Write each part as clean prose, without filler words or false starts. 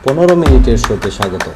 15 মিনিটের শোতে স্বাগত।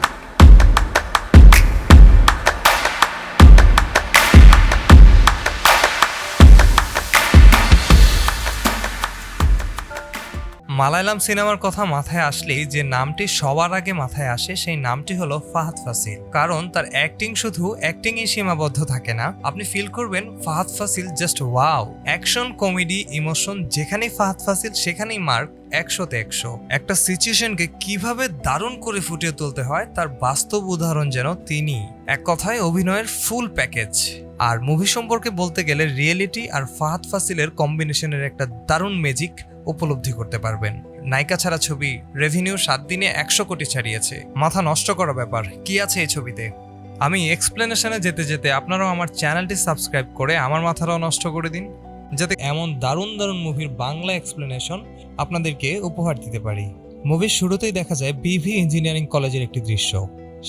মালায়ালাম সিনেমার কথা মাথায় আসলেই যে নামটি সবার আগে মাথায় আসে সেই নামটি হলো ফাহাদ ফাসিল। কারণ তার অ্যাক্টিং শুধু অ্যাক্টিংয়ে সীমাবদ্ধ থাকে না, আপনি ফিল করবেন Fahadh Faasil just wow. Action, comedy, emotion, যেখানেই ফাহাদ ফাসিল সেখানেই মার্ক 100তে 100। একটা সিচুয়েশনকে কিভাবে দারুণ করে ফুটিয়ে তুলতে হয় তার বাস্তব উদাহরণ যেন তিনি। এক কথায় অভিনয়ের ফুল প্যাকেজ। আর মুভি সম্পর্কে বলতে গেলে রিয়েলিটি আর ফাহাদ ফাসিলের কম্বিনেশনের একটা দারুণ ম্যাজিক উপলব্ধি করতে পারবেন। নায়িকা ছাড়া ছবি, রেভিনিউ 7 দিনে 100 কোটি ছাড়িয়েছে। মাথা নষ্ট করা ব্যাপার। কি আছে এই ছবিতে? আমি এক্সপ্লেনেশনে যেতে যেতে আপনারাও আমার চ্যানেলটি সাবস্ক্রাইব করে আমার মাথাটাও নষ্ট করে দিন, যাতে এমন দারুণ দারুণ মুভির বাংলা এক্সপ্লেনেশন আপনাদেরকে উপহার দিতে পারি। মুভির শুরুতেই দেখা যায় বিভি ইঞ্জিনিয়ারিং কলেজের একটি দৃশ্য।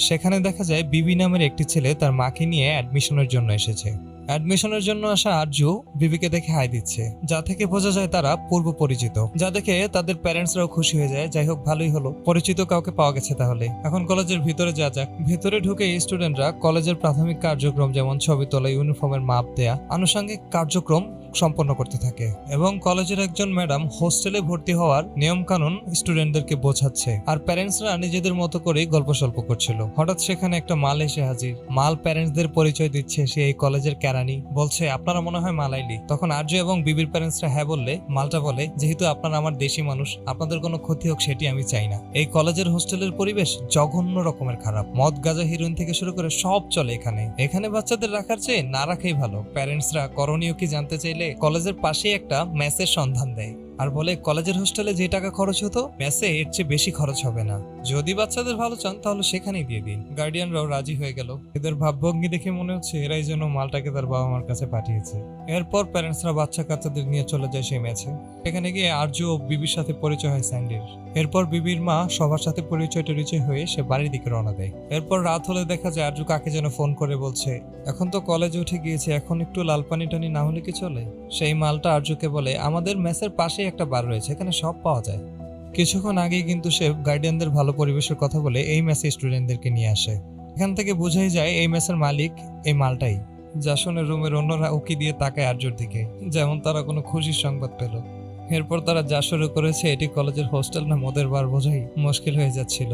সেখানে দেখা যায় বিবি নামের একটি ছেলে তার মাকে নিয়ে অ্যাডমিশনের জন্য এসেছে। অ্যাডমিশনের জন্য আসা আরজু বিবিকে দেখে হাই দিচ্ছে, যা থেকে বোঝা যায় তারা পূর্ব পরিচিত। যা দেখে তাদের প্যারেন্টসরাও খুশি হয়ে যায়। যাই হোক, ভালোই হলো, পরিচিত কাউকে পাওয়া গেছে। তাহলে এখন কলেজের ভিতরে যাওয়া যাক। ভিতরে ঢুকে স্টুডেন্টরা কলেজের প্রাথমিক কার্যক্রম যেমন ছবি তোলা, ইউনিফর্মের মাপ দেয়া, আনুষঙ্গিক কার্যক্রম সম্পন্ন করতে থাকে। এবং কলেজের একজন ম্যাডাম হোস্টেলে ভর্তি হওয়ার নিয়ম কানুন স্টুডেন্টদেরকে বোঝাচ্ছে। আর প্যারেন্টসরা নিজেদের মতো করেই গল্প সল্প করছিল। হঠাৎ সেখানে একটা মাল এসে হাজির। মাল প্যারেন্টসদের পরিচয় দিচ্ছে সে এই কলেজের ক্যারানি। বলছে, আপনারা মনে হয় মালাইলি। তখন আরজু এবং বিবির প্যারেন্টসরা হ্যাঁ বললে মালটা বলে, যেহেতু আপনারা আমার দেশি মানুষ, আপনাদের কোনো ক্ষতি হোক সেটি আমি চাই না। এই কলেজের হোস্টেলের পরিবেশ জঘন্য রকমের খারাপ। মদ, গাঁজা, হিরোইন থেকে শুরু করে সব চলে এখানে বাচ্চাদের রাখার চেয়ে না রাখাই ভালো। প্যারেন্টসরা করণীয় কি জানতে চাইলে কলেজের পাশেই একটা মেসের সন্ধান দেয় আর বলে, কলেজের হোস্টেলে যে টাকা খরচ হতো মেসে এর চেয়ে বেশি খরচ হবে না। যদি বাচ্চাদের ভালো চান তাহলে সেখানেই দিয়ে দিন। গার্ডিয়ানরাও রাজি হয়ে গেল। এদের ভাবভঙ্গি দেখে মনে হচ্ছে এরাই যেন মালটাকে তার বাবা মার কাছে পাঠিয়েছে। এরপর প্যারেন্টসরা বাচ্চা কাচ্চাদের নিয়ে চলে যায় সেই ম্যাচে। এখানে গিয়ে আরজু ও বিবির সাথে পরিচয় হয় স্যান্ডির। এরপর বিবির মা সবার সাথে পরিচয় হয়ে সে বাড়ির দিকে রওনা দেয়। এরপর রাত হলে দেখা যায় আরজু কাকে যেন ফোন করে বলছে, এখন তো কলেজে উঠে গিয়েছে, এখন একটু লাল পানি টানি না হলে কি চলে? সেই মালটা আরজুকে বলে, আমাদের মেসের পাশেই একটা বার রয়েছে, এখানে সব পাওয়া যায়। কিছুক্ষণ আগেই কিন্তু সে গার্ডিয়ানদের ভালো পরিবেশের কথা বলে এই মেসে স্টুডেন্টদেরকে নিয়ে আসে। এখান থেকে বোঝাই যায় এই মেসের মালিক এই মালটাই। যা শুনে রুমের অন্যরা উকি দিয়ে তাকায় আরজুর দিকে, যেমন তারা কোনো খুশির সংবাদ পেল। এরপর তারা যা শুরু করেছে এটি কলেজের হোস্টেল না মদের বার বোঝাই মুশকিল হয়ে যাচ্ছিল।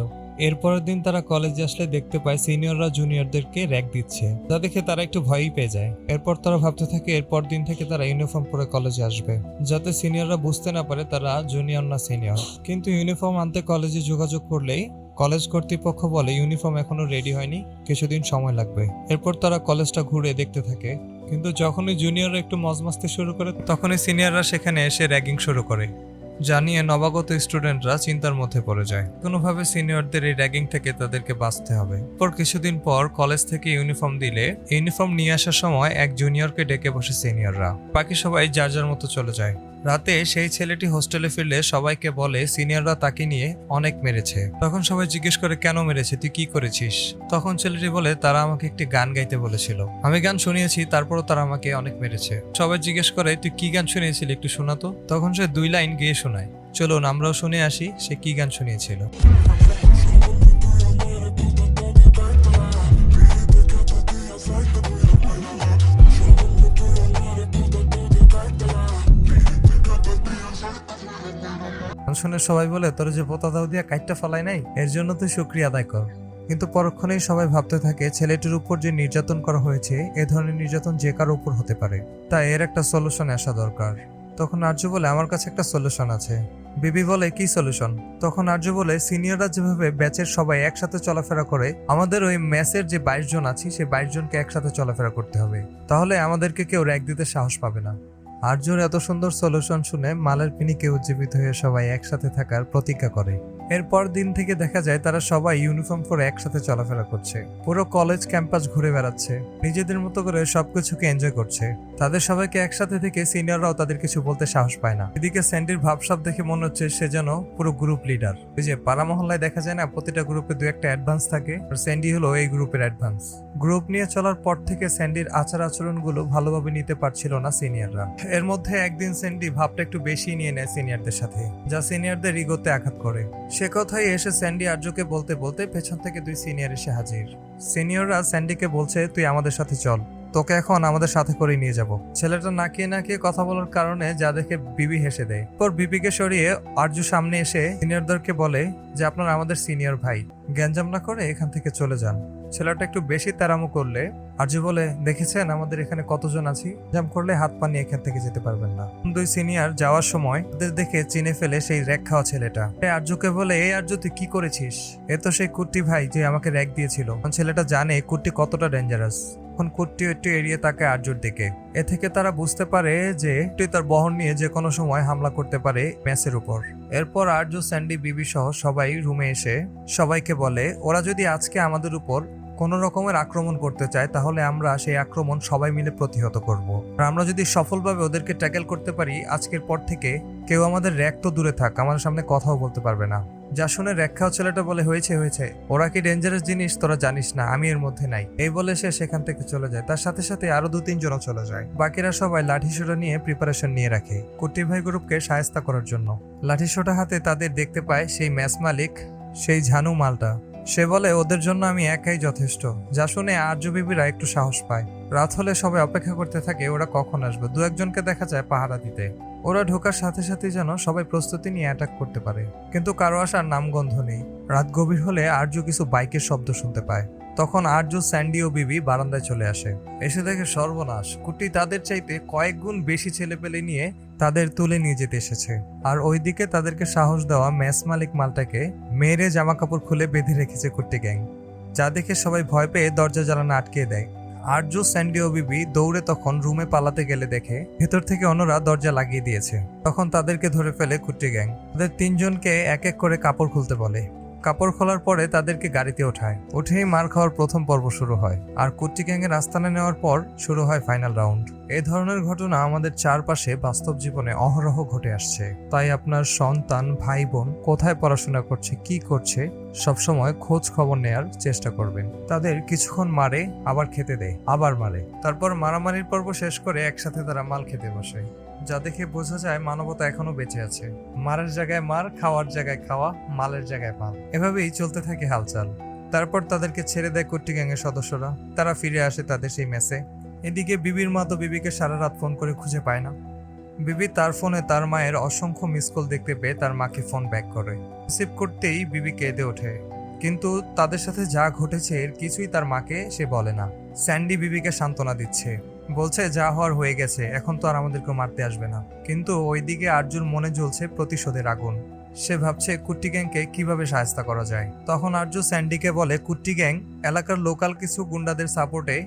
এরপরের দিন তারা কলেজে আসলে দেখতে পায় সিনিয়ররা জুনিয়রদেরকে র্যাক দিচ্ছে, যা দেখে তারা একটু ভয়ই পেয়ে যায়। এরপর তারা ভাবতে থাকে এরপর দিন থেকে তারা ইউনিফর্ম পরে কলেজে আসবে, যাতে সিনিয়ররা বুঝতে না পারে তারা জুনিয়র না সিনিয়র। কিন্তু ইউনিফর্ম আনতে কলেজে যোগাযোগ করলেই কলেজ কর্তৃপক্ষ বলে ইউনিফর্ম এখনো রেডি হয়নি, কিছুদিন সময় লাগবে। এরপর তারা কলেজটা ঘুরে দেখতে থাকে। কিন্তু যখনই জুনিয়ররা একটু মজমাস্তি শুরু করে তখনই সিনিয়ররা সেখানে এসে র্যাগিং শুরু করে, জানিয়ে নবাগত স্টুডেন্টরা চিন্তার মধ্যে পড়ে যায়। কোনোভাবে সিনিয়রদের এই র্যাগিং থেকে তাদেরকে বাঁচতে হবে। পর কিছুদিন পর কলেজ থেকে ইউনিফর্ম দিলে ইউনিফর্ম নিয়ে আসার সময় এক জুনিয়রকে ডেকে বসে সিনিয়ররা। বাকি সবাই যার যার মতো চলে যায়। রাতে সেই ছেলেটি হোস্টেলে ফিরলে সবাইকে বলে সিনিয়ররা তাকে নিয়ে অনেক মেরেছে। তখন সবাই জিজ্ঞেস করে, কেন মেরেছে, তুই কি করেছিস? তখন ছেলেটি বলে, তারা আমাকে একটি গান গাইতে বলেছিল, আমি গান শুনিয়েছি, তারপরও তারা আমাকে অনেক মেরেছে। সবাই জিজ্ঞেস করে, তুই কি গান শুনিয়েছিলি, একটু শোনাতো। তখন সে 2 লাইন গেয়ে শোনায়। চলুন আমরাও শুনে আসি সে কি গান শুনিয়েছিল। শুনে সবাই বলে, তোর যে পোতা দাও দিয়া কাইটটা ফলাই নাই, এর জন্য তুই শুকরিয়া আদায় কর। কিন্তু পরক্ষণেই সবাই ভাবতে থাকে ছেলেটির উপর যে নির্যাতন করা হয়েছে এ ধরনের নির্যাতন যে কারো উপর হতে পারে, তাই এর একটা সলিউশন আসা দরকার। তখন আরজু বলে, আমার কাছে একটা সলিউশন আছে। বিবি বলে, কি সলিউশন? তখন আরজু বলে, সিনিয়ররা যেভাবে ব্যাচের সবাই একসাথে চলাফেরা করে, আমাদের ওই ম্যাচের যে 22 জন আছি সেই 22 জনকে একসাথে চলাফেরা করতে হবে, তাহলে আমাদেরকে কেউ র্যাক দিতে সাহস পাবে না। আরজুর এত সুন্দর সলিউশন শুনে মালের পিনিকে উজ্জীবিত হয়ে সবাই একসাথে থাকার প্রতিজ্ঞা করে। এরপর দিন থেকে দেখা যায় তারা সবাই ইউনিফর্ম পরে একসাথে চলাফেরা করছে, পুরো কলেজ ক্যাম্পাস ঘুরে বেড়াচ্ছে, নিজেদের মতো করে সবকিছুকে এনজয় করছে। তাদের সবাইকে একসাথে থেকে সিনিয়ররাও তাদের কিছু বলতে সাহস পায় না। এদিকে স্যান্ডির ভাবসাব দেখে মনে হচ্ছে সে যেন পুরো গ্রুপ লিডার। ওই যে পাড়া মহল্লায় দেখা যায় না, প্রতিটা গ্রুপে দু একটা অ্যাডভান্স থাকে, আর স্যান্ডি হলো এই গ্রুপের অ্যাডভান্স। গ্রুপ নিয়ে চলার পর থেকে স্যান্ডির আচার আচরণগুলো ভালোভাবে নিতে পারছিল না সিনিয়ররা। এর মধ্যে একদিন স্যান্ডি ভাবটা একটু বেশি নিয়ে নেয় সিনিয়রদের সাথে, যা সিনিয়রদের ইগোতে আঘাত করে। সে কথাই এসে স্যান্ডি আর্যকে বলতে বলতে পেছন থেকে দুই সিনিয়র এসে হাজির। সিনিয়ররা স্যান্ডিকে বলছে, তুই আমাদের সাথে চল, তোকে এখন আমাদের সাথে করে নিয়ে যাব। ছেলেটা নাকিয়ে নাকিয়ে কথা বলার কারণে যা দেখে বিবি হেসে দেয়। পর বিবিকে সরিয়ে আর্য সামনে এসে সিনিয়রদেরকে বলে যে আপনারা আমাদের সিনিয়র ভাই, গ্যাঞ্জাম না করে এখান থেকে চলে যান। ছেলেটা একটু বেশি তেরামো করলে আর্য বলে, দেখেছেন আমাদের এখানে কতজন আছি, জাম করলে হাত পা নিয়ে এখান থেকে যেতে পারবেন না। দুই সিনিয়র যাওয়ার সময় ওদের দেখে চিনে ফেলে সেই র্যাক খাওয়া ছেলেটা। আর্যকে বলে, এই আর্য তুই কি করেছিস? এ তো সেই কুট্টি ভাই যে আমাকে র্যাক দিয়েছিল। ছেলেটা জানে কুট্টি কতটা ডেঞ্জারাস। এখন কুট্টি একটু এড়িয়ে তাকে আর্যর দিকে। এ থেকে তারা বুঝতে পারে যে কুট্টি তার বহন নিয়ে যে কোনো সময় হামলা করতে পারে মেসের উপর। এরপর আর্য, স্যান্ডি, বিবি সহ সবাই রুমে এসে সবাইকে বলে, ওরা যদি আজকে আমাদের উপর কোনো রকমের আক্রমণ করতে চায় তাহলে আমরা সেই আক্রমণ সবাই মিলে প্রতিহত করব। আর আমরা যদি সফলভাবে ওদেরকে ট্যাকেল করতে পারি, আজকের পর থেকে কেউ আমাদের র্যাক তো দূরে থাক, আমাদের সামনে কথাও বলতে পারবে না। যা শুনে র্যাক ছেলেটা বলে, হয়েছে হয়েছে, ওরা কি ডেঞ্জারাস জিনিস তোরা জানিস না, আমি এর মধ্যে নাই। এই বলে সে সেখান থেকে চলে যায়। তার সাথে সাথে আরো 2-3 জনও চলে যায়। বাকিরা সবাই লাঠি সোটা নিয়ে প্রিপারেশন নিয়ে রাখে কুট্টি ভাই গ্রুপকে সাহায্য করার জন্য। লাঠি সোটা হাতে তাদের দেখতে পায় সেই ম্যাচ মালিক, সেই ঝানু মালটা। সে বলে, ওদের জন্য আমি একাই যথেষ্ট। যা শুনে আর্য বিবিরা একটু সাহস পায়। রাত হলে সবাই অপেক্ষা করতে থাকে ওরা কখন আসবে। 2-1 জনকে দেখা যায় পাহারা দিতে। ওরা ঢোকার সাথে সাথে যেন সবাই প্রস্তুতি নিয়ে অ্যাটাক করতে পারে, কিন্তু কারো আসার নামগন্ধ নেই। রাত গভীর হলে আর্য কিছু বাইকের শব্দ শুনতে পায়। তখন আর্য, স্যান্ডি ও বিবি বারান্দায় চলে আসে। এসে দেখে সর্বনাশ, কুট্টি তাদের চাইতে কয়েক গুণ বেশি ছেলেপেলে নিয়ে তাদের তুলে নিয়ে যেতে এসেছে। আর ওইদিকে তাদেরকে সাহস দেওয়া ম্যাচ মালিক মালটাকে মেরে জামা কাপড় খুলে বেঁধে রেখেছে কুট্টি গ্যাং, যা দেখে সবাই ভয় পেয়ে দরজা জ্বালানো আটকে দেয়। আর্য, স্যান্ডি ও বিবি দৌড়ে তখন রুমে পালাতে গেলে দেখে ভেতর থেকে অন্যরা দরজা লাগিয়ে দিয়েছে। তখন তাদেরকে ধরে ফেলে কুট্টি গ্যাং। তাদের 3 জনকে এক এক করে কাপড় খুলতে বলে। কাপড় খোলার পরে তাদেরকে গাড়িতে ওঠায়। উঠেই মার খাওয়ার প্রথম পর্ব শুরু হয়। আর কুট্টি গ্যাংয়ের আস্তানা নেওয়ার পর শুরু হয় ফাইনাল রাউন্ড। এই ধরনের ঘটনা আমাদের চারপাশে বাস্তব জীবনে অহরহ ঘটে আসছে। তাই আপনার সন্তান, ভাই বোন কোথায় পড়াশোনা করছে, কি করছে, সবসময় খোঁজ খবর নেয়ার চেষ্টা করবেন। তাদের কিছুক্ষণ মারে, আবার খেতে দেয়, আবার মারে, তারপর মারামারির পর্ব শেষ করে একসাথে তারা মাল খেতে বসে, যা দেখে বোঝা যায় মানবতা এখনো বেঁচে আছে। মারের জায়গায় মার, খাওয়ার জায়গায় খাওয়া, মালের জায়গায় মাল, এভাবেই চলতে থাকে হালচাল। তারপর তাদেরকে ছেড়ে দেয় কুট্টি গ্যাংয়ের সদস্যরা। তারা ফিরে আসে তাদের সেই মেসে। এদিকে বিবির মা তো বিবিকে সারা রাত ফোন করে খুঁজে পায় না। বিবি তার ফোনে তার মায়ের অসংখ্য মিস কল দেখতে পেয়ে তার মাকে ফোন ব্যাক করে। রিসিভ করতেই বিবি কেঁদে ওঠে, কিন্তু তাদের সাথে যা ঘটেছে এর কিছুই তার মাকে সে বলে না। স্যান্ডি বিবিকে সান্ত্বনা দিচ্ছে, বলছে যা হওয়ার হয়ে গেছে, এখন তো আর আমাদেরকে মারতে আসবে না। কিন্তু ওইদিকে আর্যুর মনে জ্বলছে প্রতিশোধের আগুন। সে ভাবছে কুট্টি গ্যাংকে কিভাবে সাহায্য করা যায়। তখন আর্য স্যান্ডিকে বলে, কুট্টি গ্যাং এলাকার লোকাল কিছু গুন্ডাদের সাপোর্টে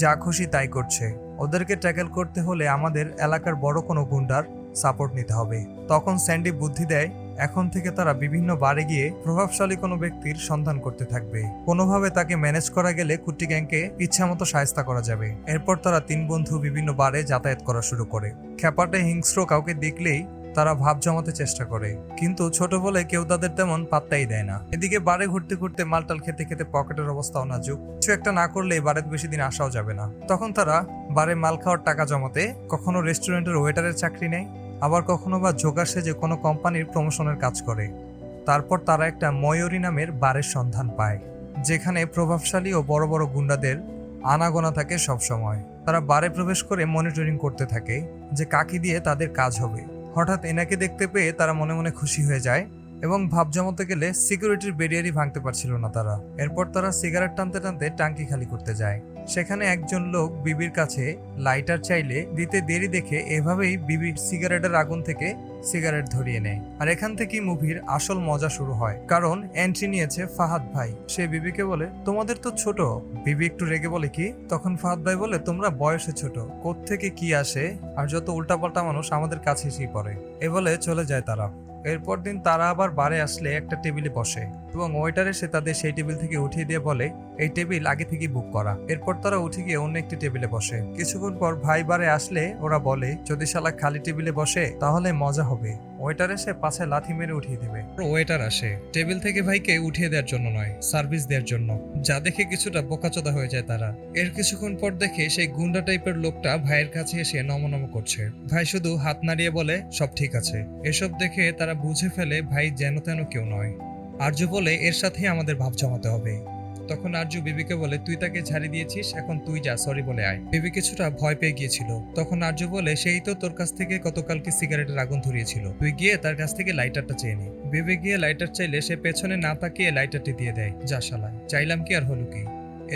যা খুশি তাই করছে। ওদেরকে ট্যাকেল করতে হলে আমাদের এলাকার বড় কোনো গুন্ডার সাপোর্ট নিতে হবে। তখন স্যান্ডি বুদ্ধি দেয়, এখন থেকে তারা বিভিন্ন বারে গিয়ে প্রভাবশালী কোনো ব্যক্তির সন্ধান করতে থাকবে। কোনোভাবে তাকে ম্যানেজ করা গেলে কুট্টি গ্যাংকে ইচ্ছামতো সাহায্য করা যাবে। এরপর তারা 3 বন্ধু বিভিন্ন বারে যাতায়াত করা শুরু করে। খ্যাপাটে হিংস্র কাউকে দেখলেই তারা ভাব জমাতে চেষ্টা করে, কিন্তু ছোট বলে কেউ তাদের তেমন পাত্তাই দেয় না। এদিকে বারে ঘুরতে ঘুরতে মালটাল খেতে খেতে পকেটের অবস্থাও নাজুক। কিছু একটা না করলে বারে বেশি দিন আসাও যাবে না। তখন তারা বারে মাল খাওয়ার টাকা জমাতে কখনো রেস্টুরেন্টের ওয়েটারের চাকরি নেয়, আবার কখনো বা জোগাড় সেজে কোনো কোম্পানির প্রমোশনের কাজ করে। তারপর তারা একটা ময়ূরী নামের বারের সন্ধান পায়, যেখানে প্রভাবশালী ও বড় বড় গুন্ডাদের আনাগোনা থাকে সব সময়। তারা বারে প্রবেশ করে মনিটরিং করতে থাকে যে কাকে দিয়ে তাদের কাজ হবে। হঠাৎ এনাকে দেখতে পেয়ে তারা মনে মনে খুশি হয়ে যায় এবং ভাব জমাতে গেলে সিকিউরিটির ব্যারিয়ারই ভাঙতে পারছিল না তারা। এরপর তারা সিগারেট টানতে টানতে ট্যাঙ্কি খালি করতে যায়। সেখানে একজন লোক বিবির কাছে লাইটার চাইলে দিতে দেরি দেখে এভাবেই বিবির সিগারেটের আগুন থেকে সিগারেট ধরিয়ে নেয়। আর এখান থেকেই মুভির আসল মজা শুরু হয়, কারণ এন্ট্রি নিয়েছে ফাহাদ ভাই। সে বিবিকে বলে, তোমাদের তো ছোট। বিবি একটু রেগে বলে, কি? তখন ফাহাদ ভাই বলে, তোমরা বয়সে ছোট, কোত্থেকে কি আসে, আর যত উল্টাপাল্টা মানুষ আমাদের কাছে এসেই পড়ে। এ বলে চলে যায় তারা। এরপর দিন তারা আবার বারে আসলে একটা টেবিলে বসে। এবং ওয়েটার এসে তাদের সেই টেবিল থেকে উঠিয়ে দিয়ে বলে এই টেবিল আগে থেকে বুক করা। এরপর তারা উঠে গিয়ে অন্য একটি টেবিলে বসে। কিছুক্ষণ পর ভাই বারে আসলে ওরা বলে যদি শালা খালি টেবিলে বসে তাহলে মজা হবে। ওয়েটার এসে পাছে লাথি মেরে উঠিয়ে দিবে। ওয়েটার আসে টেবিল থেকে ভাইকে উঠিয়ে দেওয়ার জন্য নয়, সার্ভিস দেওয়ার জন্য, যা দেখে কিছুটা বোকাচোদা হয়ে যায় তারা। এর কিছুক্ষণ পর দেখে সেই গুন্ডা টাইপের লোকটা ভাইয়ের কাছে এসে নমনম করছে। ভাই শুধু হাত নাড়িয়ে বলে সব ঠিক আছে। এসব দেখে তারা বুঝে ফেলে ভাই যেন তেন কেউ নয়। আরজু বলে এর সাথে আমাদের ভাব জমাতে হবে। তখন আরজু বিবিকে বলে তুই তাকে ছাড়িয়ে দিয়েছিস, এখন তুই যা সরি বলে আয়। বিবি কিছুটা ভয় পেয়ে গিয়েছিল। তখন আরজু বলে সেই তো তোর কাছ থেকে গতকালকে সিগারেটের আগুন ধরিয়েছিল, তুই গিয়ে তার কাছ থেকে লাইটারটা চেয়ে নে। বিবি গিয়ে লাইটার চাইলে সে পেছনে না তাকিয়ে লাইটারটি দিয়ে দেয়। যা শালা, চাইলাম কি আর হলো কি।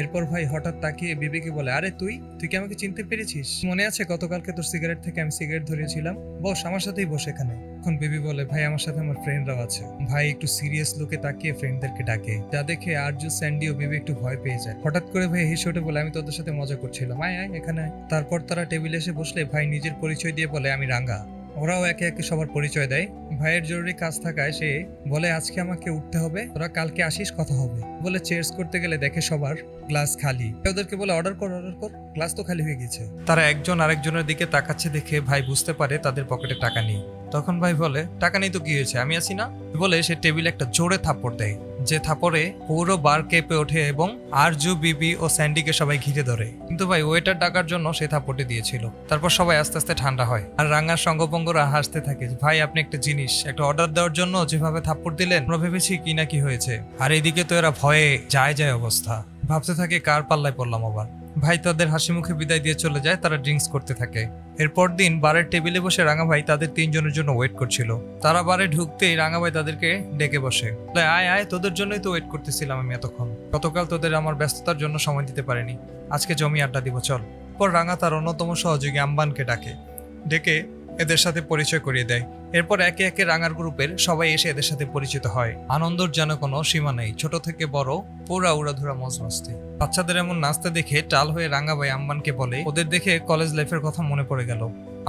এরপর ভাই হঠাৎ তাকিয়ে বিবিকে বলে আরে তুই কি আমাকে চিনতে পেরেছিস? মনে আছে গতকালকে তোর সিগারেট থেকে আমি সিগারেট ধরিয়েছিলাম? বস আমার সাথেই বস এখানে। এখন বিবি বলে ভাই আমার সাথে আমার ফ্রেন্ডরাও আছে। ভাই একটু সিরিয়াস লুকে তাকিয়ে ফ্রেন্ডদেরকে ডাকে, যা দেখে আরজু, স্যান্ডি ও বিবি একটু ভয় পেয়ে যায়। হঠাৎ করে ভাই হেসে উঠে বলে আমি তোদের সাথে মজা করছিলাম, আয় আয় এখানে আয়। তারপর তারা টেবিলে এসে বসলে ভাই নিজের পরিচয় দিয়ে বলে আমি রাঙ্গা। ওরাও একে একে সবার পরিচয় দেয়। ভাইয়ের জরুরি কাজ থাকায় সে বলে আজকে আমাকে উঠতে হবে, তোরা কালকে আসিস কথা হবে বলে চেয়ার্স করতে গেলে দেখে সবার গ্লাস খালি। ওদেরকে বলে অর্ডার কর, গ্লাস তো খালি হয়ে গেছে। তারা একজন আরেকজনের দিকে তাকাচ্ছে দেখে ভাই বুঝতে পারে তাদের পকেটে টাকা নেই। তখন ভাই বলে টাকা নেই তো কি হয়েছে, আমি আছি না বলে সে টেবিলে একটা জোরে থাপ্পড় দেয়, যে থাপ্পড়ে পুরো বার কেঁপে ওঠে এবং আরজু, বিবি ও স্যান্ডিকে সবাই ঘিরে ধরে। কিন্তু ভাই ওয়েটার ডাকার জন্য সে থাপ্পড়টি দিয়েছিল। তারপর সবাই আস্তে আস্তে ঠান্ডা হয় আর রাঙ্গার সঙ্গপঙ্গরা হাসতে থাকে। ভাই আপনি একটা জিনিস, একটা অর্ডার দেওয়ার জন্য যেভাবে থাপ্পড় দিলেন আমরা ভেবেছি কি না কি হয়েছে, আর এইদিকে তো এরা ভয়ে যায় অবস্থা, ভাবতে থাকে কার পাল্লায় পড়লাম আবার। ভাই তাদের হাসি মুখে বিদায় দিয়ে চলে যায়। তারা ড্রিঙ্কস করতে থাকে। এরপর দিন বারের টেবিলে বসে রাঙা ভাই তাদের তিনজনের জন্য ওয়েট করছিল। তারা বারে ঢুকতেই রাঙা ভাই তাদেরকে ডেকে বসে, আয় আয় তোদের জন্যই তো ওয়েট করতেছিলাম আমি এতক্ষণ, গতকাল তোদের আমার ব্যস্ততার জন্য সময় দিতে পারিনি, আজকে জমি আড্ডা দিব চল। পর রাঙা তার অন্যতম সহযোগী আম্বানকে ডেকে এদের সাথে পরিচয় করিয়ে দেয়। এরপর একে একে রাঙার গ্রুপের সবাই এসে এদের সাথে পরিচিত হয়। আনন্দর যেন কোনো সীমা নেই, ছোট থেকে বড় পুরা উড়াধুরা মজ মাস্তি। বাচ্চাদের এমন নাচতে দেখে টাল হয়ে রাঙা ভাই আম্বানকে বলে ওদের দেখে কলেজ লাইফের কথা মনে পড়ে গেল।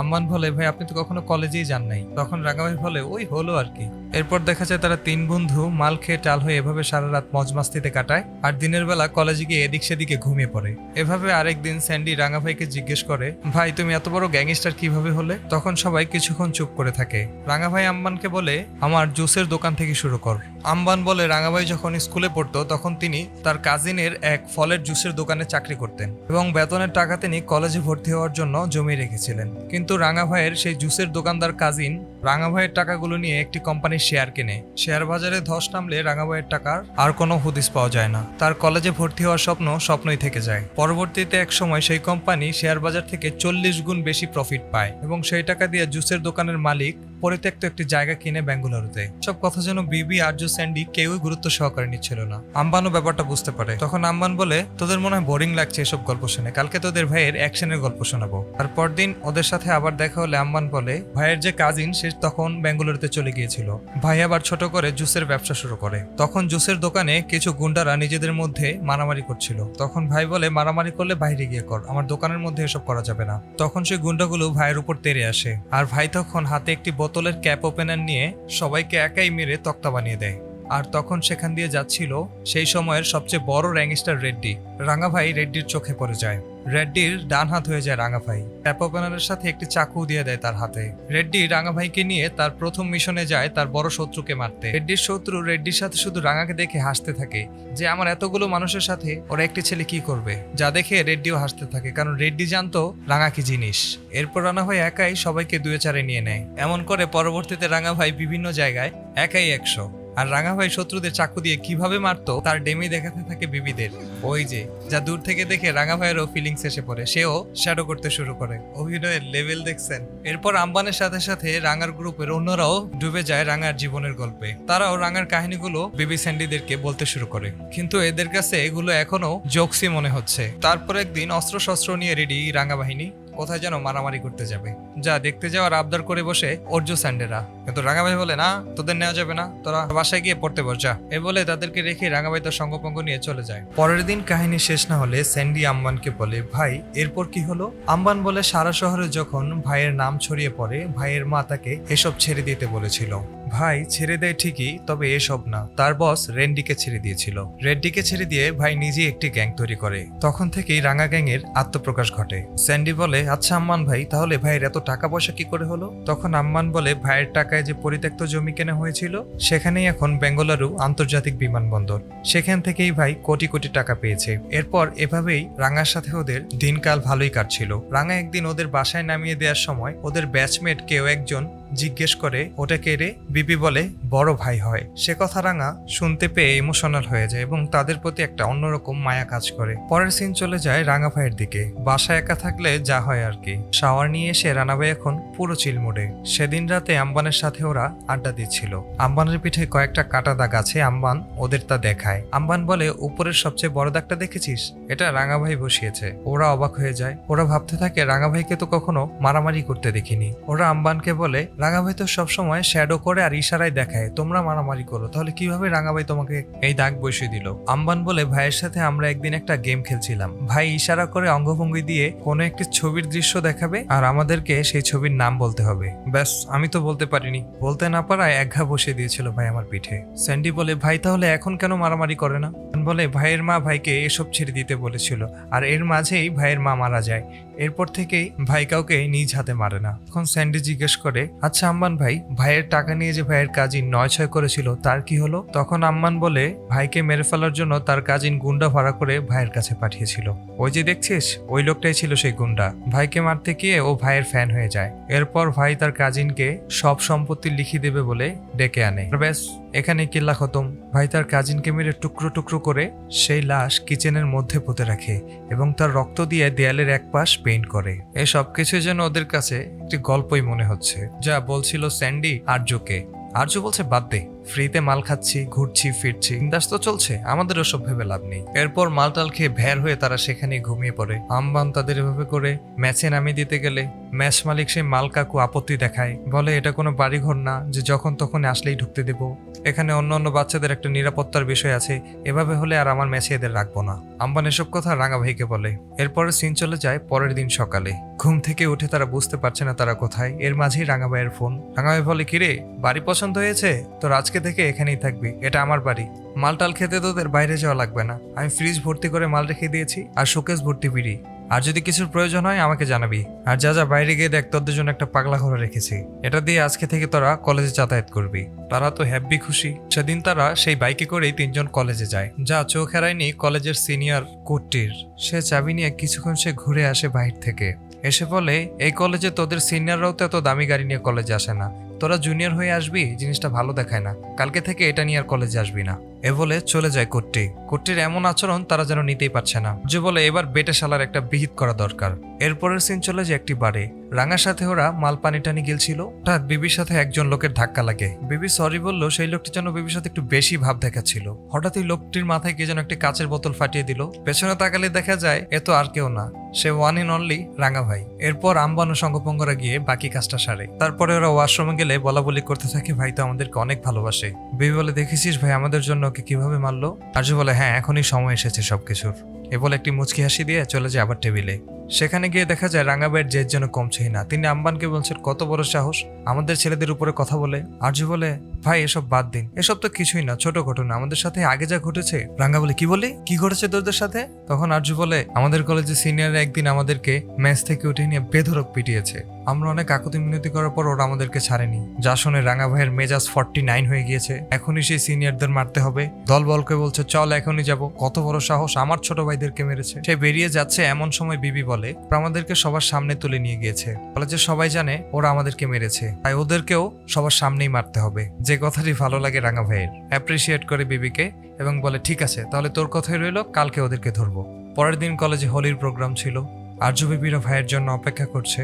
আম্বান বলে ভাই আপনি তো কখনো কলেজেই যান নাই। তখন রাঙা ভাই বলে ওই হলো আর কি। এরপর দেখা যায় তারা তিন বন্ধু মাল খেয়ে টাল হয়ে এভাবে সারা রাত মজ মাস্তিতে কাটায় আর দিনের বেলা কলেজে গিয়ে এদিক সেদিকে ঘুমিয়ে পড়ে। এভাবে আরেকদিন স্যান্ডি রাঙা ভাইকে জিজ্ঞেস করে ভাই তুমি এত বড় গ্যাংস্টার কিভাবে হলে? তখন সবাই কিছুক্ষণ চুপ করে থাকে। রাঙা ভাই আম্বানকে বলে আমার জুসের দোকান থেকে শুরু কর। আম্বান বলে রাঙা ভাই যখন স্কুলে পড়তো তখন তিনি তার কাজিনের এক ফলের জুসের দোকানে চাকরি করতেন এবং বেতনের টাকা তিনি কলেজে ভর্তি হওয়ার জন্য জমিয়ে রেখেছিলেন। কিন্তু রাঙা ভাইয়ের সেই জুসের দোকানদার কাজিন রাঙা ভাইয়ের টাকাগুলো নিয়ে একটি কোম্পানির শেয়ার কেনে। শেয়ার বাজারে ধস নামলে রাঙা ভাইয়ের টাকার আর কোনো হদিস পাওয়া যায় না। তার কলেজে ভর্তি হওয়ার স্বপ্নই থেকে যায়। পরবর্তীতে এক সময় সেই কোম্পানি শেয়ার বাজার থেকে 40 গুণ বেশি প্রফিট পায় এবং সেই টাকা দিয়ে জুসের দোকানের মালিক পরিত্যক্ত একটি জায়গা কিনে বেঙ্গালুরুতে। সব কথা যেন বিবি, আরজু, স্যান্ডি কেউই গুরুত্ব সহকারে নিচ্ছিল না। আম্বানও ব্যাপারটা বুঝতে পারে। তখন আম্বান বলে তোদের মনে হয় বোরিং লাগছে এসব গল্প শুনে, কালকে তোদের ভাইয়ের অ্যাকশনের গল্প শোনাবো। আর পরদিন ওদের সাথে আবার দেখা হলে আম্বান বলে ভাইয়ের যে কাজিন সে তখন বেঙ্গালুরুতে চলে গিয়েছিল। ভাই আবার ছোট করে জুসের ব্যবসা শুরু করে। তখন জুসের দোকানে কিছু গুন্ডারা নিজেদের মধ্যে মারামারি করছিল। তখন ভাই বলে মারামারি করলে বাইরে গিয়ে কর, আমার দোকানের মধ্যে এসব করা যাবে না। তখন সেই গুন্ডাগুলো ভাইয়ের উপর তেড়ে আসে আর ভাই তখন হাতে একটি বোতলের ক্যাপ ওপেনার নিয়ে সবাইকে একাই মেরে তক্তা বানিয়ে দেয়। আর তখন সেখান দিয়ে যাচ্ছিল সেই সময়ের সবচেয়ে বড় গ্যাংস্টার রেড্ডি। রাঙা ভাই রেড্ডির চোখে পড়ে যায়। রেড্ডির ডান হাত হয়ে যায় রাঙা ভাই। ট্যাপ ওপেনারের সাথে একটি চাকু দিয়ে দেয় তার হাতে। রেড্ডি রাঙা ভাইকে নিয়ে তার প্রথম মিশনে যায় তার বড় শত্রুকে মারতে। রেড্ডির শত্রু রেড্ডির সাথে শুধু রাঙাকে দেখে হাসতে থাকে যে আমার এতগুলো মানুষের সাথে ওরা একটি ছেলে কি করবে, যা দেখে রেড্ডিও হাসতে থাকে কারণ রেড্ডি জানতো রাঙা কি জিনিস। এরপর রাঙা ভাই একাই সবাইকে দুয়ে চারে নিয়ে নেয়। এমন করে পরবর্তীতে রাঙা ভাই বিভিন্ন জায়গায় একাই 100। আর রাঙা ভাই শত্রুদের চাকু দিয়ে কিভাবে মারতো তার ডেমি দেখাতে থাকে বিবিদের। ওই যে যা দূর থেকে দেখে রাঙা ভাইয়েরও ফিলিংস এসে পড়ে, সেও শ্যাডো করতে শুরু করে। অভিনয়ের লেভেল দেখছেন। এরপর আম্বানের সাথে সাথে রাঙার গ্রুপের অন্যরাও ডুবে যায় রাঙার জীবনের গল্পে। তারাও রাঙার কাহিনীগুলো বেবি স্যান্ডিদেরকে বলতে শুরু করে, কিন্তু এদের কাছে এগুলো এখনো জোকসি মনে হচ্ছে। তারপর একদিন অস্ত্র শস্ত্র নিয়ে রেডি রাঙা বাহিনী কোথায় যেন মারামারি করতে যাবে। যা দেখতে যাওয়ার আবদার করে বসে অর্জু স্যান্ডেরা, কিন্তু রাঙাভাই বলে না তোদের নেওয়া যাবে না, তোরা বাসায় গিয়ে পড়তে বস যা। এ বলে তাদেরকে রেখে রাঙাভাই তার সঙ্গপঙ্গ নিয়ে চলে যায়। পরের দিন কাহিনী শেষ না হলে স্যান্ডি আম্বানকে বলে ভাই এরপর কি হলো? আম্বান বলে সারা শহরে যখন ভাইয়ের নাম ছড়িয়ে পড়ে ভাইয়ের মা তাকে এসব ছেড়ে দিতে বলেছিল। ভাই ছেড়ে দেয় ঠিকই, তবে এসব না, তার বস রেন্ডিকে ছেড়ে দিয়েছিল। রেড্ডিকে ছেড়ে দিয়ে ভাই নিজেই একটি গ্যাং তৈরি করে। তখন থেকেই রাঙা গ্যাংয়ের আত্মপ্রকাশ ঘটে। স্যান্ডি বলে, আচ্ছা আম্মান ভাই, তাহলে ভাইয়ের এত টাকা পয়সা কি করে হলো? তখন আম্মান বলে, ভাইয়ের টাকায় যে পরিত্যক্ত জমি কেনা হয়েছিল সেখানেই এখন বেঙ্গালুরু আন্তর্জাতিক বিমানবন্দর, সেখান থেকেই ভাই কোটি কোটি টাকা পেয়েছে। এরপর এভাবেই রাঙার সাথে ওদের দিনকাল ভালোই কাটছিল। রাঙা একদিন ওদের বাসায় নামিয়ে দেওয়ার সময় ওদের ব্যাচমেট কেউ একজন জিজ্ঞেস করে, ওটা কে রে? বিপি বলে, বড় ভাই হয়। সে কথা রাঙা শুনতে পেয়ে ইমোশনাল হয়ে যায় এবং তাদের প্রতি একটা অন্যরকম মায়া কাজ করে। পরের সিন চলে যায় রাঙা ভাইয়ের দিকে। বাসায় একা থাকলে যা হয় আর কি। শাওয়ার নিয়ে এসে রানা ভাই এখন পুরো চিল মোডে। সেদিন রাতে আম্বানের সাথে ওরা আড্ডা দিচ্ছিল। আম্বানের পিঠে কয়েকটা কাটা দাগ আছে। আম্বান ওদের তা দেখায়। আম্বান বলে, উপরের সবচেয়ে বড় দাগটা দেখেছিস? এটা রাঙা ভাই বসিয়েছে। ওরা অবাক হয়ে যায়। ওরা ভাবতে থাকে রাঙা ভাইকে তো কখনো মারামারি করতে দেখিনি। ওরা আম্বানকে বলে, রাঙা ভাই তো সবসময় শ্যাডো করে আর ইশারায় দেখায়, তোমরা মারামারি করো, তাহলে কিভাবে রাঙা ভাই তোমাকে এই দাগ বসিয়ে দিল? আম্বান বলে, ভাইয়ের সাথে আমরা একদিন একটা গেম খেলছিলাম। ভাই ইশারা করে অঙ্গভঙ্গি দিয়ে কোনো একটি ছবির দৃশ্য দেখাবে আর আমাদেরকে সেই ছবির নাম বলতে হবে। ব্যাস, আমি তো বলতে পারিনি। বলতে না পারায় এক ঘা বসিয়ে দিয়েছিল ভাই আমার পিঠে। স্যান্ডি বলে, ভাই তাহলে এখন কেন মারামারি করে না? বলে, ভাইয়ের মা ভাইকে এসব ছেড়ে দিতে বলেছিল, আর এর মাঝেই ভাইয়ের মা মারা যায়। এরপর থেকেই ভাই কাউকে নিজ হাতে মারে না। তখন স্যান্ডি জিজ্ঞেস করে, আচ্ছা আম্মান ভাই, ভাইয়ের টাকা নিয়ে যে ভাইয়ের কাজিন 9-6 করেছিল তার কি হলো? তখন আম্মান বলে, ভাইকে মেরে ফেলার জন্য তার কাজিন গুন্ডা ভাড়া করে ভাইয়ের কাছে পাঠিয়েছিল। ওই যে দেখছিস, ওই লোকটাই ছিল সেই গুন্ডা। ভাইকে মারতে গিয়ে ও ভাইয়ের ফ্যান হয়ে যায়। এরপর ভাই তার কাজিনকে সব সম্পত্তি লিখে দেবে বলে ডেকে আনে। ব্যাস, এখানে কিল্লা খতম। ভাই তার কাজিনকে মেরে টুকরো টুকরো করে সেই লাশ কিচেনের মধ্যে পুঁতে রাখে এবং তার রক্ত দিয়ে দেয়ালের এক পাশ পেইন্ট করে। এই সবকিছু যেন ওদের কাছে একটি গল্পই মনে হচ্ছে। যা বলছিল স্যান্ডি আর্যকে। আর্য বলছে, বাদ দে, ফ্রিতে মাল খাচ্ছি, ঘুরছি ফিরছি, বিন্দাস তো চলছে, আমাদের ওসব ভেবে লাভ নেই। এরপর মালটাল খেয়ে ভ্যার হয়ে তারা সেখানে ঘুমিয়ে পড়ে। আম্বান তাদের এভাবে করে ম্যাচে নামিয়ে দিতে গেলে ম্যাচ মালিক সেই মাল কাকু আপত্তি দেখায়। বলে, এটা কোনো বাড়িঘর না যে যখন তখন আসলেই ঢুকতে দেব। এখানে অন্য অন্য বাচ্চাদের একটা নিরাপত্তার বিষয় আছে, এভাবে হলে আর আমার ম্যাচে এদের রাখবো না। আম্বান এসব কথা রাঙা ভাইকে বলে। এরপরে সিন চলে যায় পরের দিন সকালে। ঘুম থেকে উঠে তারা বুঝতে পারছে না তারা কোথায়। এর মাঝেই রাঙা ভাইয়ের ফোন। রাঙা ভাই বলে, কিরে, বাড়ি পছন্দ হয়েছে তোর? আজকে থেকে এখানেই থাকবি, এটা আমার বাড়ি। মালটাল খেতে তোদের বাইরে যাওয়া লাগবে না। আমি ফ্রিজ ভর্তি করে মাল রেখে দিয়েছি আর শোকেস ভর্তি বিড়ি। আর যদি কিছুর প্রয়োজন হয় আমাকে জানাবি। আর যা যা বাইরে গিয়ে দেখ, তোদের জন্য একটা পাগলা ঘরে রেখেছি। এটা দিয়ে আজকে থেকে তোরা কলেজে যাতায়াত করবি। তারা তো হ্যাপি খুশি। সেদিন তারা সেই বাইকে করেই 3 জন কলেজে যায়। যা চোখ এড়ায়নি কলেজের সিনিয়র কুট্টির। সে চাবি নিয়ে কিছুক্ষণ সে ঘুরে আসে বাইরে থেকে। এসে বলে, এই কলেজে তোদের সিনিয়ররাও তো এত দামি গাড়ি নিয়ে কলেজে আসে না, তোরা জুনিয়র হয়ে আসবি, জিনিসটা ভালো দেখায় না, কালকে থেকে এটা নিয়ে আর কলেজে আসবি না। এ বলে চলে যায় কুট্টি। কুট্টির এমন আচরণ তারা যেন নিতেই পারছে না। যে বলে, এবার বেটে শালার একটা বিহিত করা দরকার। এরপরের সিন চলে যায় একটি বারে। রাঙার সাথে ওরা মাল পানি টানি গেলছিল। হঠাৎ বিবির সাথে একজন লোকের ধাক্কা লাগে। বিবি সরি বললো, সেই লোকটি যেন বিবির সাথে একটু বেশি ভাব দেখাচ্ছিল। হঠাৎই লোকটির মাথায় কে যেন একটি কাচের বোতল ফাটিয়ে দিল। পেছনে তাকালে দেখা যায় এ তো আর কেউ না, সে ওয়ান ইন অনলি রাঙা ভাই। এরপর আম্বান ও সঙ্গপঙ্গরা গিয়ে বাকি কাজটা সারে। তারপরে ওরা ওয়াশরুমে গেলে বলা বলি করতে থাকে, ভাই তো আমাদেরকে অনেক ভালোবাসে। বিবি বলে, দেখেছিস ভাই আমাদের জন্য ওকে কিভাবে মারলো? আর্য বলে, হ্যাঁ, এখনই সময় এসেছে সবকিছুর। এ বলে একটি মুচকি হাসি দিয়ে চলে যায় আবার টেবিলে। সেখানে গিয়ে দেখা যায় রাঙা ভাইয়ের জেদ যেন কমছেই না। তিনি আম্বানকে বলছেন, কত বড় সাহস আমাদের ছেলেদের উপরে কথা বলে। আর্য বলে, ভাই এসব বাদ দিন, এসব তো কিছুই না, ছোট ঘটনা, আমাদের সাথে আগে যা ঘটেছে। রাঙা বলে, কি বলি, কি ঘটেছে তোদের সাথে? তখন আর্য বলে, আমাদের কলেজে সিনিয়ররা একদিন আমাদেরকে ম্যাচ থেকে উঠে নিয়ে বেধড়ক পিটিয়েছে। আমরা অনেক আকুতি মিনতি করার পর ওরা আমাদেরকে ছাড়েনি। যা শুনে রাঙা ভাইয়ের মেজাজ 49 হয়ে গিয়েছে। এখনই সেই সিনিয়রদের মারতে হবে। দলবলকে বলছে, চল এখনই যাব, কত বড় সাহস, আমার ছোট ভাইদেরকে মেরেছে। সে বেরিয়ে যাচ্ছে, এমন সময় বিবি বলে, আমাদেরকে সবার সামনে তুলে নিয়ে গিয়েছে। কলেজে সবাই জানে ওরা আমাদেরকে মেরেছে, তাই ওদেরকেও সবার সামনেই মারতে হবে। যে কথাটি ভালো লাগে রাঙা ভাইয়ের। অ্যাপ্রিসিয়েট করে বিবিকে এবং বলে, ঠিক আছে, তাহলে তোর কথাই রইল, কালকে ওদেরকে ধরবো। পরের দিন কলেজে হোলির প্রোগ্রাম ছিল। আর্য বিবিরা ভাইয়ের জন্য অপেক্ষা করছে।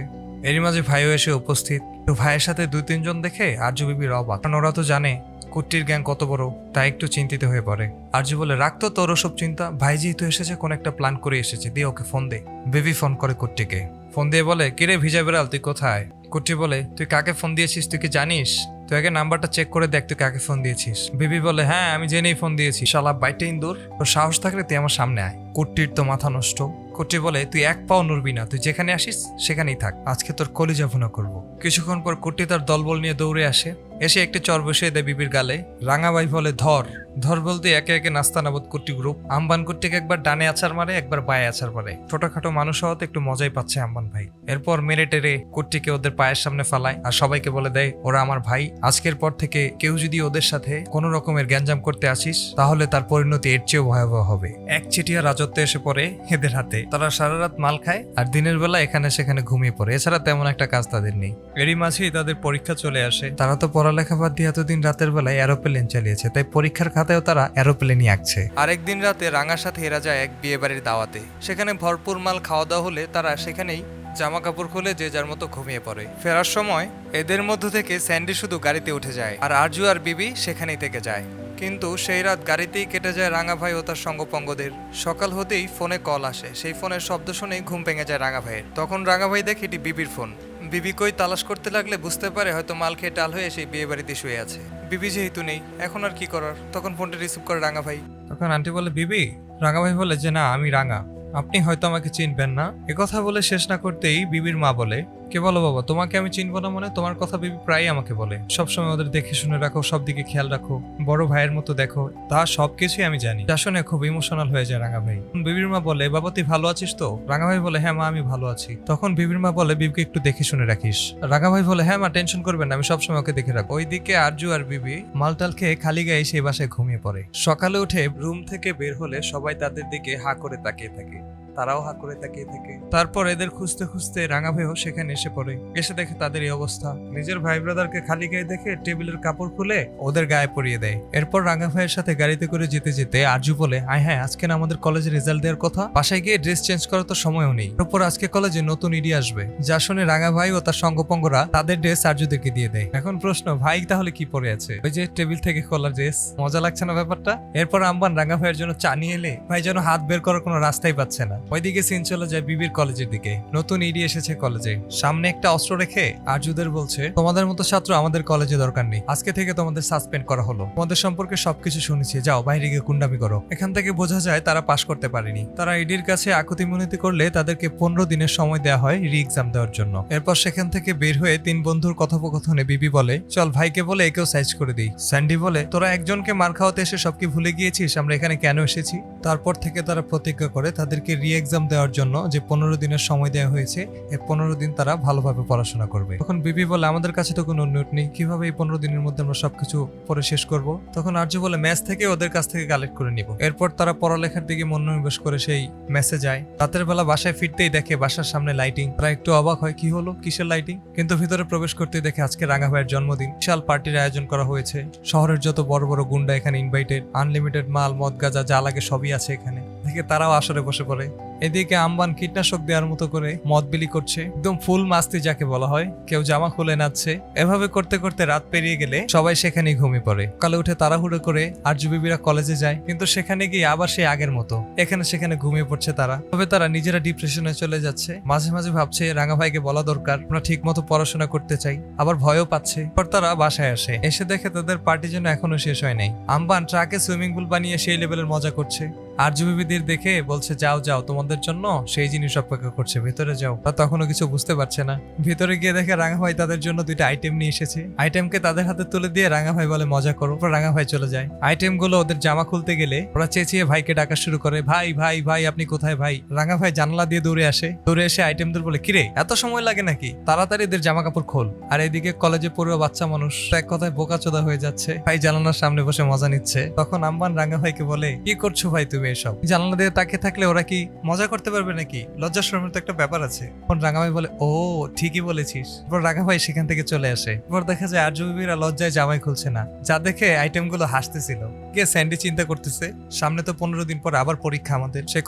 এরই মাঝে ভাইও এসে উপস্থিত। তো ভাইয়ের সাথে 2-3 জন দেখে আর্য বিবির অবাক, কারণ ওরা তো জানে কুট্টির গ্যাং কত বড়, তাই একটু চিন্তিত হয়ে পড়ে। আর্য বলে, রাখতো তোর ওসব চিন্তা, ভাই যেহেতু এসেছে কোন একটা প্ল্যান করে এসেছে, দিয়ে ওকে ফোন দে। বেবি ফোন করে কুট্টিকে। ফোন দিয়ে বলে, কিরে ভিজা বেড়াল, তুই কোথায়? কুট্টি বলে, তুই কাকে ফোন দিয়েছিস তুই কি জানিস? তুই আগে নাম্বারটা চেক করে দেখ তুই কাকে ফোন দিয়েছিস। বেবি বলে, হ্যাঁ আমি জেনেই ফোন দিয়েছি, শালা বাইটে ইন্দুর, তোর সাহস থাকলে তুই আমার সামনে আয়। কুট্টির তো মাথা নষ্ট। কুট্টি বলে, তুই এক পাও নড়বি না, তুই যেখানে আসিস সেখানেই থাক, আজকে তোর কলিজা ভুনা করবো। কিছুক্ষণ পর কুট্টি তার দলবল নিয়ে দৌড়ে আসে। এসে একটি চর বসিয়ে দেয় বিবির গালে। রাঙা ভাই বলে ধর ধর বলতে একে একে নাস্তানাবুদ কুট্টি গ্রুপ আম্বান কুট্টিকে একবার ডানে আছাড় মারে, একবার বায়ে আছাড় মারে। ছোটখাটো মানুষ হওয়াতে একটু মজাই পাচ্ছে আম্বান ভাই। এরপর মেরে টেরে কুট্টিকে ওদের পায়ের সামনে ফালায় আর সবাইকে বলে দেয় ওরা আমার ভাই, আজকের পর থেকে কেউ যদি ওদের সাথে কোনো রকমের গ্যাঞ্জাম করতে আসিস তাহলে তার পরিণতি এর চেয়েও ভয়াবহ হবে। একচেটিয়া রাজত্ব এসে পড়ে এদের হাতে। তারা সারা রাত মাল খায় আর দিনের বেলা এখানে সেখানে ঘুমিয়ে পড়ে, এছাড়া তেমন একটা কাজ তাদের নেই। এরই মাঝেই তাদের পরীক্ষা চলে আসে। তারা তো পড়ালেখা বাদ দিয়ে এতদিন রাতের বেলায় এরোপ্লেন চালিয়েছে, তাই পরীক্ষার খাতায়ও তারা এরোপ্লেনই আঁকছে। আরেকদিন রাতে রাঙার সাথে এরা যায় এক বিয়ে বাড়ির দাওয়াতে। সেখানে ভরপুর মাল খাওয়া দাওয়া হলে তারা সেখানেই জামা কাপড় খুলে যে যার মতো ঘুমিয়ে পড়ে। ফেরার সময় এদের মধ্য থেকে স্যান্ডি শুধু গাড়িতে উঠে যায় আর আরজু আর বিবি সেখানেই থেকে যায়। কিন্তু সেই রাত গাড়িতেই কেটে যায় রাঙা ভাই ও তার সঙ্গপঙ্গদের। সকাল হতেই ফোনে কল আসে, সেই ফোনের শব্দ শুনেই ঘুম ভেঙে যায় রাঙা ভাইয়ের। তখন রাঙা ভাই দেখে এটি বিবির ফোন। বিবি কই তালাশ করতে লাগলে বুঝতে পারে হয়তো মাল খেয়ে টাল হয়ে সেই বিয়ে বাড়িতে শুয়ে আছে। বিবি যেহেতু নেই এখন আর কি করার, তখন ফোনটা রিসিভ করে রাঙা ভাই। তখন আন্টি বলে বিবি। রাঙা ভাই বলে যে না আমি রাঙা, আপনি হয়তো আমাকে চিনবেন না। একথা বলে শেষ না করতেই বিবির মা বলে কে বলো বাবা তোমাকে আমি চিনবো না মানে? তোমার কথা বিবি প্রায় আমাকে বলে, সবসময় ওদের দেখে শুনে রাখো, সব দিকে খেয়াল রাখো, বড় ভাইয়ের মতো দেখো। তা সবকিছুই আমি জানি। যা শুনে খুব ইমোশনাল হয়ে যায় রাঙা ভাই। বিবির মা বলে বাবা তুই ভালো আছিস তো? রাঙা ভাই বলে হ্যাঁ মা আমি ভালো আছি। তখন বিবির মা বলে বিবিকে একটু দেখে শুনে রাখিস। রাঙা ভাই বলে হ্যাঁ মা টেনশন করবেন না, আমি সবসময় ওকে দেখে রাখবো। ওইদিকে আরজু আর বিবি মালটাল খেয়ে খালি গায়ে সেই বাসায় ঘুমিয়ে পড়ে। সকালে উঠে রুম থেকে বের হলে সবাই তাদের দিকে হা করে তাকিয়ে থাকে, তারাও হা করে তাকিয়ে থাকে। তারপর এদের খুঁজতে খুঁজতে রাঙা ভাইও সেখানে এসে পড়ে। এসে দেখে তাদের এই অবস্থা। নিজের ভাই ব্রাদারকে খালি গায়ে দেখে টেবিলের কাপড় খুলে ওদের গায়ে পরিয়ে দেয়। এরপর রাঙা ভাইয়ের সাথে গাড়িতে করে যেতে যেতে আরজু বলে আয় হ্যাঁ আজকে না আমাদের কলেজে রেজাল্ট দেওয়ার কথা, বাসায় গিয়ে ড্রেস চেঞ্জ করার তো সময়ও নেই। এরপর আজকে কলেজে নতুন ইডি আসবে। যা শুনে রাঙা ভাই ও তার সঙ্গপঙ্গরা তাদের ড্রেস আরজুদেরকে দিয়ে দেয়। এখন প্রশ্ন ভাই তাহলে কি পরে আছে? ওই যে টেবিল থেকে খোলা ড্রেস। মজা লাগছে না ব্যাপারটা? এরপর আম্বান রাঙা ভাইয়ের জন্য চা নিয়ে এলে ভাই যেন হাত বের করার কোনো রাস্তাই পাচ্ছে না। ওইদিকে সিন চলে যায় বিবির কলেজের দিকে। নতুন ইডি এসেছে কলেজে, সামনে একটা অস্ত্র রেখে আরজুদের বলছে তোমাদের মতো ছাত্র আমাদের কলেজে দরকার নেই, আজকে থেকে তোমাদের সাসপেন্ড করা হলো। তোমাদের সম্পর্কে সবকিছু শুনেছি, যাও বাইরে গিয়ে গুন্ডামি করো। এখান থেকে বোঝা যায় তারা পাশ করতে পারেনি। তারা ইডির কাছে আকুতি মিনতি করলে তাদেরকে 15 দিনের সময় দেওয়া হয় রি এক্সাম দেওয়ার জন্য। এরপর সেখান থেকে বের হয়ে তিন বন্ধুর কথোপকথনে বিবি বলে চল ভাইকে বলে একেও সাইজ করে দিই। স্যান্ডি বলে তোরা একজনকে মার খাওয়াতে এসে সব কি ভুলে গিয়েছিস আমরা এখানে কেন এসেছি? তারপর থেকে তারা প্রতিজ্ঞা করে তাদেরকে রি এক্সাম দেওয়ার জন্য যে 15 দিনের সময় দেওয়া হয়েছে, এই 15 দিন তারা ভালোভাবে পড়াশোনা করবে। তখন বিবি বলে আমাদের কাছে তো কোনো নোট নেই, কিভাবে এই 15 দিনের মধ্যে আমরা সবকিছু পড়ে শেষ করব? তখন আরজু বলে ম্যাচ থেকে ওদের কাছ থেকে কালেক্ট করে নিব। এরপর তারা পড়ালেখার দিকে মনোনিবেশ করে সেই ম্যাচে যায়। রাতের বেলা বাসায় ফিরতেই দেখে বাসার সামনে লাইটিং। তারা একটু অবাক হয় কি হলো, কিসের লাইটিং? কিন্তু ভিতরে প্রবেশ করতে দেখে আজকে রাঙা ভাইয়ের জন্মদিন, বিশাল পার্টির আয়োজন করা হয়েছে। শহরের যত বড় বড় গুন্ডা এখানে ইনভাইটেড, আনলিমিটেড মাল মদ গাঁজা যা লাগে সবই আছে এখানে। দেখে তারাও আসরে বসে পড়ে। এদিকে আম্বান কীটনাশক দেওয়ার মতো করে মদ বিলি করছে, একদম ফুল মাস্তি যাকে বলা হয়। কেউ জামা খুলে নাচছে। এভাবে করতে করতে রাত পেরিয়ে গেলে সবাই সেখানেই ঘুমিয়ে পড়ে। সকালে উঠে তাড়াহুড়ো করে আরজু বিবিরা কলেজে যায়, কিন্তু সেখানে গিয়ে আবার সেই আগের মতো এখানে সেখানে ঘুমিয়ে পড়ছে তারা। তবে তারা নিজেরা ডিপ্রেশনে চলে যাচ্ছে। মাঝে মাঝে ভাবছে রাঙা ভাইকে বলা দরকার আমরা ঠিক মতো পড়াশোনা করতে চাই, আবার ভয়ও পাচ্ছে। পর তারা বাসায় আসে, এসে দেখে তাদের পার্টি যেন এখনো শেষ হয় নাই। আম্বান ট্রাকে সুইমিং পুল বানিয়ে সেই লেভেলের মজা করছে। আরজু বিবিদের দেখে বলছে যাও যাও তোমাদের জন্য সেই জিনিস অপেক্ষা করছে, ভেতরে যাও। তা তখনও কিছু বুঝতে পারছে না। ভেতরে গিয়ে দেখে রাঙা ভাই তাদের জন্য দুইটা আইটেম নিয়ে এসেছে। আইটেমকে তাদের হাতে তুলে দিয়ে রাঙা ভাই বলে মজা করো। রাঙা ভাই চলে যায়। আইটেম গুলো ওদের জামা খুলতে গেলে ওরা চেঁচিয়ে ভাইকে ডাকা শুরু করে, ভাই ভাই ভাই আপনি কোথায় ভাই? রাঙা ভাই জানালা দিয়ে দৌড়ে আসে। দৌড়ে এসে আইটেমদের বলে কিরে এত সময় লাগে নাকি, তাড়াতাড়ি এদের জামা কাপড় খোল। আর এদিকে কলেজে পড়ুয়া বাচ্চা মানুষ এক কথায় বোকাচোদা হয়ে যাচ্ছে। ভাই জানালার সামনে বসে মজা নিচ্ছে। তখন আম্বান রাঙা ভাইকে বলে কি করছো ভাই তুমি এসব? জানালা দিয়ে তাকিয়ে থাকলে ওরা কি মজা করতে পারবে নাকি? লজ্জা শরমের তো একটা ব্যাপার আছে। তখন রাঙা ভাই বলে ও ঠিকই বলেছিস। এরপর রাঙা ভাই সেখান থেকে চলে আসে। এরপর দেখা যায় আরজু বিবিরা লজ্জায় জামাই খুলছে না, যা দেখে আইটেম গুলো হাসতেছিল। গিয়ে স্যান্ডি চিন্তা করতেছে সামনে তো 15 দিন পর আবার পরীক্ষা আমাদের, সেই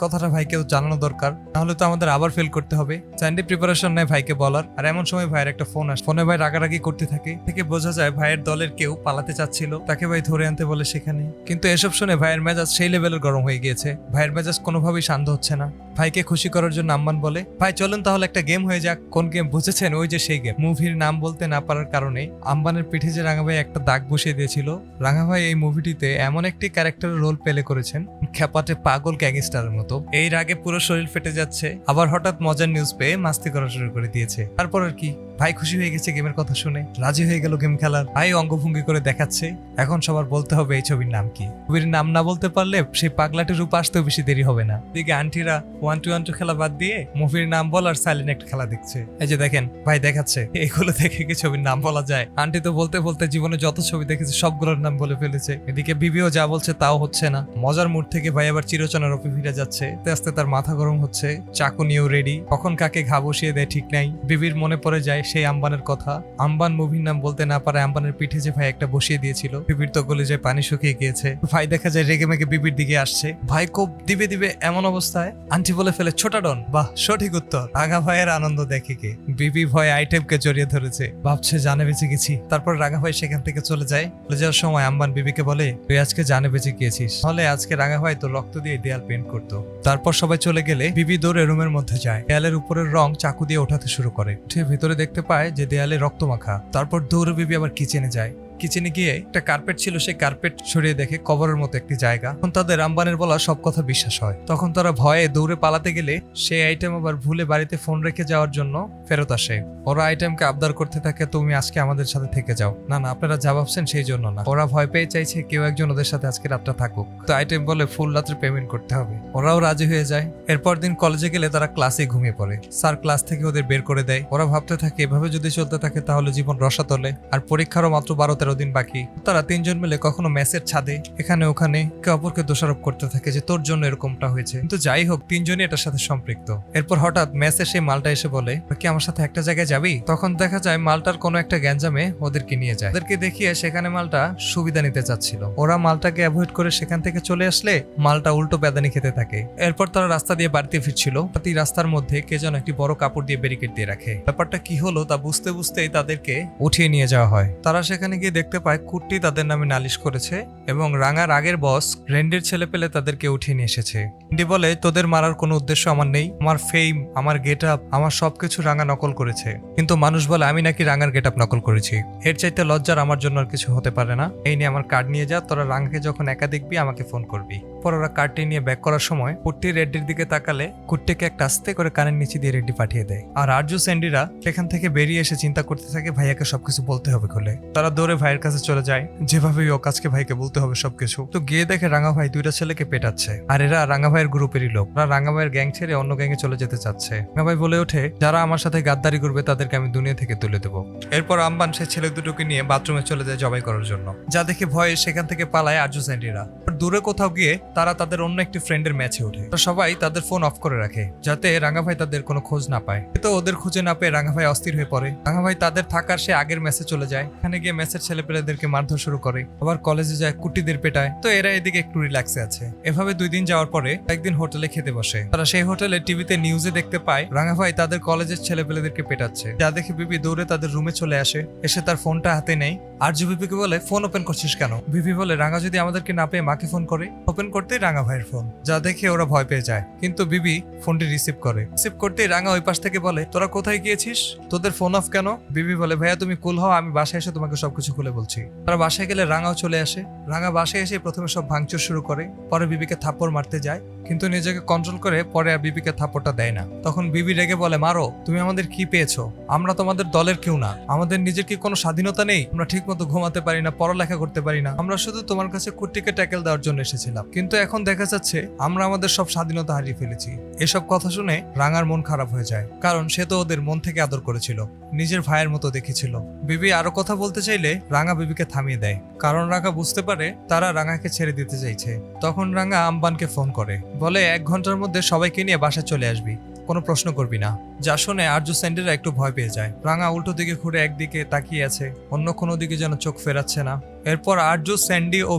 কথাটা ভাইকেও জানানো দরকার, নাহলে তো আমাদের আবার ফেল করতে হবে। স্যান্ডি প্রিপারেশন নেয় ভাইকে বলার। আর এমন সময় ভাইয়ের একটা ফোন আসে। ফোনে ভাই রাগারাগি করতে থাকে। থেকে বোঝা যায় ভাইয়ের দলের কেউ পালাতে চাচ্ছিল, তাকে ভাই ধরে আনতে বলে সেখানে। কিন্তু এসব শুনে ভাইয়ের মেজাজ সেই লেভেলের গরম হয়ে গিয়েছে। ভাইয়ের মেজাজ কোনোভাবেই শান্ত হচ্ছে না। ভাইকে খুশি করার জন্য আম্বান বলে, ভাই চলুন তাহলে একটা গেম হয়ে যাক। কোন গেম বুঝেছেন? ওই যে সেই গেম। মুভির নাম বলতে না পারার কারণে আম্বানের পিঠে যে রাঙা ভাই একটা দাগ বসিয়ে দিয়েছিল, রাঙা ভাই এই মুভিটিতে এমন একটি ক্যারেক্টারের রোল প্লে করেছেন খ্যাপাটে পাগল গ্যাংস্টারের মতো। এই রাগে পুরো শরীর ফেটে যাচ্ছে, আবার হঠাৎ মজার নিউজ পেয়ে মাস্তি করা শুরু করে দিয়েছে। তারপর আর কি, ভাই খুশি হয়ে গেছে গেমের কথা শুনে, রাজি হয়ে গেল গেম খেলার। ভাই অঙ্গভঙ্গি করে দেখাচ্ছে। এখন সবার বলতে হবে এই ছবির নাম কি। ছবির নাম না বলতে পারলে সেই পাগলাটির রূপ আসতেও বেশি দেরি হবে না। দিকে আন্টিরা 1-2-1-2 খেলা বাদ দিয়ে মুভির নাম বলার সাইলেন্ট একটা খেলা দেখছে। এই যে দেখেন ভাই দেখাচ্ছে, এগুলো দেখে কি ছবির নাম বলা যায়? আন্টি তো বলতে বলতে জীবনে যত ছবি দেখেছে সবগুলোর নাম বলে ফেলেছে। এদিকে বিবিও যা বলছে তাও হচ্ছে না। মজার মুড থেকে ভাই আবার চিরচেনা রূপে ফিরে যাচ্ছে। আস্তে আস্তে তার মাথা গরম হচ্ছে, চাকু নিয়েও রেডি। কখন কাকে ঘা বসিয়ে দেয় ঠিক নাই। বিবির মনে পড়ে যায় সেই আম্বানের কথা। আম্বান মুভির নাম বলতে না পারে আম্বানের পিঠে যে ভাই একটা বসিয়ে দিয়েছিল। বিবির তো গলে যায় পানি শুকিয়ে গিয়েছে। ভাই দেখা যায় রেগে মেগে বিবির দিকে আসছে। ভাই কোপ দিবে দিবে এমন অবস্থায় আন্টি বলে ফেলে, ছোটা ডন। বাহ, সঠিক উত্তর। রাঙা ভাইয়ের আনন্দ দেখে কে? বিবি ভয় আইটেমকে জড়িয়ে ধরেছে, ভাবছে জানে বেঁচে গেছি। তারপর রাঙা ভাই সেখান থেকে চলে যায়। চলে যাওয়ার সময় আম্বান বিবিকে বলে, তুই আজকে জানে বেঁচে গিয়েছিস, তাহলে আজকে রাঙা ভাই তো রক্ত দিয়ে দেয়াল পেন্ট করতো। তারপর সবাই চলে গেলে বিবি দৌড়ে রুমের মধ্যে যায়। দেয়ালের উপরের রং চাকু দিয়ে ওঠাতে শুরু করে। উঠে ভিতরে দেখতে পায় যে দেয়ালে রক্ত মাখা। তারপর দৌড়ে বিবি আবার কিচেনে যায়। কিচেনে গিয়ে একটা কার্পেট ছিল, সেই কার্পেট সরিয়ে দেখে কবরের মতো একটি জায়গা। তখন তাদের আম্বানের বলা সব কথা বিশ্বাস হয়। তখন তারা ভয়ে দৌড়ে পালাতে গেলে সেই আইটেম আবার ভুলে বাড়িতে ফোন রেখে যাওয়ার জন্য ফেরত আসে। ওরা আইটেমকে আবদার করতে থাকে, তুমি আজকে আমাদের সাথে থেকে যাও। না না, আপনারা যা ভাবছেন সেই জন্য না। ওরা ভয় পেয়ে চাইছে কেউ একজন ওদের সাথে আজকে রাতটা থাকুক। তো আইটেম বলে ফুল রাত্রে পেমেন্ট করতে হবে। ওরাও রাজি হয়ে যায়। এরপর দিন কলেজে গেলে তারা ক্লাসে ঘুমিয়ে পড়ে। স্যার ক্লাস থেকে ওদের বের করে দেয়। ওরা ভাবতে থাকে এভাবে যদি চলতে থাকে তাহলে জীবন রসাতলে। আর পরীক্ষারও মাত্র 12-13 দিন বাকি। তারা তিনজন মিলে কখনো মেসের ছাদে এখানে ওখানে একে অপরকে দোষারোপ করতে থাকে যে তোর জন্য এরকমটা হয়েছে। কিন্তু যাই হোক, তিনজনই এটার সাথে সম্পৃক্ত। এরপর হঠাৎ মেসে সেই মালটা এসে বলে, কি আমার সাথে একটা জায়গায় যাবি? তখন দেখা যায় মালটার কোনো একটা গ্যাঞ্জামে ওদেরকে নিয়ে যায়। ওদেরকে দেখিয়ে সেখানে মালটা সুবিধা নিতে চাচ্ছিল। ওরা মালটাকে অ্যাভয়েড করে সেখান থেকে চলে আসলে মালটা উল্টো বেদানি খেতে থাকে। এরপর তারা রাস্তা দিয়ে বাড়িতে ফিরছিল। রাস্তার মধ্যে কে যেন একটি বড় কাপড় দিয়ে ব্যারিকেড দিয়ে রাখে। ব্যাপারটা কি হলো তা বুঝতে বুঝতেই তাদেরকে উঠিয়ে নিয়ে যাওয়া হয়। তারা সেখানে গিয়ে দেখতে পায় কুট্টি তাদের নামে নালিশ করেছে এবং রাঙার আগের বস রেন্ডির ছেলে পেলে তাদেরকে উঠিয়ে নিয়ে এসেছে। রেন্ডি বলে, তোদের মারার কোনো উদ্দেশ্য আমার নেই। আমার ফেম, আমার গেট আপ, আমার সবকিছু রাঙা নকল করেছে। কিন্তু মানুষ বলে আমি নাকি রাঙার গেট আপ নকল করেছি। এর চাইতে লজ্জার আমার জন্য আর কিছু হতে পারে না। এই নিয়ে আমার কার্ড নিয়ে যা, তোরা রাঙাকে যখন একা দেখবি আমাকে ফোন করবি। পর ওরা কার্ডটি নিয়ে ব্যাক করার সময় কুট্টি রেড্ডির দিকে তাকালে কুট্টিকে একটা আস্তে করে কানের নিচে দিয়ে রেড্ডি পাঠিয়ে দেয়। আর আরজু স্যান্ডিরা সেখান থেকে বেরিয়ে এসে চিন্তা করতে থাকে ভাইয়াকে সবকিছু বলতে হবে খুলে। তারা দৌড়ে ভাইয়ের কাছে চলে যায়, যেভাবেই হোক আজকে ভাইকে বলতে হবে সবকিছু। তো গিয়ে দেখে রাঙা ভাই দুইটা ছেলেকে পেটাচ্ছে। আর এরা রাঙা ভাইয়ের গ্রুপেরই লোক। ওরা রাঙা ভাইয়ের গ্যাং ছেড়ে অন্য গ্যাংয়ে চলে যেতে চাচ্ছে। রাঙা ভাই বলে ওঠে, যারা আমার সাথে গাদ্দারি করবে তাদেরকে আমি দুনিয়া থেকে তুলে দেবো। এরপর আম্বান সেই ছেলে দুটোকে নিয়ে বাথরুমে চলে যায় জবাই করার জন্য। যা দেখে ভয়ে সেখান থেকে পালায় আরজু স্যান্ডিরা। দূরে কোথাও গিয়ে তারা তাদের অন্য একটি ফ্রেন্ডের ম্যাচে ওঠে। সবাই তাদের ফোন অফ করে রাখে যাতে রাঙা ভাই তাদের কোনো খোঁজ না পায়। তো ওদের খুঁজে না পেয়ে রাঙা ভাই অস্থির হয়ে পড়ে। রাঙা ভাই তাদের থাকার সে আগের ম্যাচে চলে যায়। এখানে গিয়ে ম্যাচের ছেলেপেলেদেরকে মারধর শুরু করে। আবার কলেজে যায়, কুটিদের পেটায়। তো এরা এদিকে একটু রিল্যাক্সে আছে। এভাবে 2 দিন যাওয়ার পরে একদিন হোটেলে খেতে বসে। তারা সেই হোটেলে টিভিতে নিউজে দেখতে পায় রাঙা ভাই তাদের কলেজের ছেলেপেলেদেরকে পেটাচ্ছে। যা দেখে বিবি দৌড়ে তাদের রুমে চলে আসে। এসে তার ফোনটা হাতে নেয়। আরজু বিবিকে বলে, ফোন ওপেন করছিস কেন? বিবি বলে, রাঙা যদি আমাদেরকে না পেয়ে মাকে ফোন করে। ওপেন করতেই রাঙা ভাইয়ের ফোন। যা দেখে ওরা ভয় পেয়ে যায়। কিন্তু বিবি ফোনটি রিসিভ করে। রিসিভ করতেই রাঙা ওই পাশ থেকে বলে, তোরা কোথায় গিয়েছিস? তোদের ফোন অফ কেন? বিবি বলে, ভাইয়া তুমি কুল হও, আমি বাসায় এসে তোমাকে সবকিছু খুলে বলছি। তারা বাসায় গেলে রাঙাও চলে আসে। রাঙা বাসায় এসে প্রথমে সব ভাঙচুর শুরু করে। পরে বিবিকে থাপ্পড় মারতে যায়, কিন্তু নিজেকে কন্ট্রোল করে পরে আর বিবিকে থাপ্পড়টা দেয় না। তখন বিবি রেগে বলে, মারো, তুমি আমাদের কি পেয়েছো? আমরা তোমাদের দলের কেউ না। আমাদের নিজের কি কোনো স্বাধীনতা নেই? আমরা ঠিক মতো ঘুমাতে পারি না, পড়ালেখা করতে পারি না। আমরা শুধু তোমার কাছে কুট্টিকে ট্যাকেল দেওয়ার জন্য এসেছিলাম। কিন্তু এখন দেখা যাচ্ছে আমরা আমাদের সব স্বাধীনতা হারিয়ে ফেলেছি। এসব কথা শুনে রাঙার মন খারাপ হয়ে যায়, কারণ সে তো ওদের মন থেকে আদর করেছিল, নিজের ভাইয়ের মতো দেখেছিল। বিবি আরো কথা বলতে চাইলে রাঙা বিবিকে থামিয়ে দেয়, কারণ রাঙা বুঝতে পারে তারা রাঙাকে ছেড়ে দিতে চাইছে। তখন রাঙা আম্বানকে ফোন করে, বলে 1 ঘন্টার মধ্যে সবাইকে নিয়ে বাসায় চলে আসবি, কোনো প্রশ্ন করবি না। যা শুনে আরজু স্যান্ডিরা একটু ভয় পেয়ে যায়। রাঙা উল্টো দিকে ঘুরে একদিকে তাকিয়ে আছে, অন্য কোনো দিকে যেন চোখ ফেরাচ্ছে না। এরপর আরজু, স্যান্ডি ও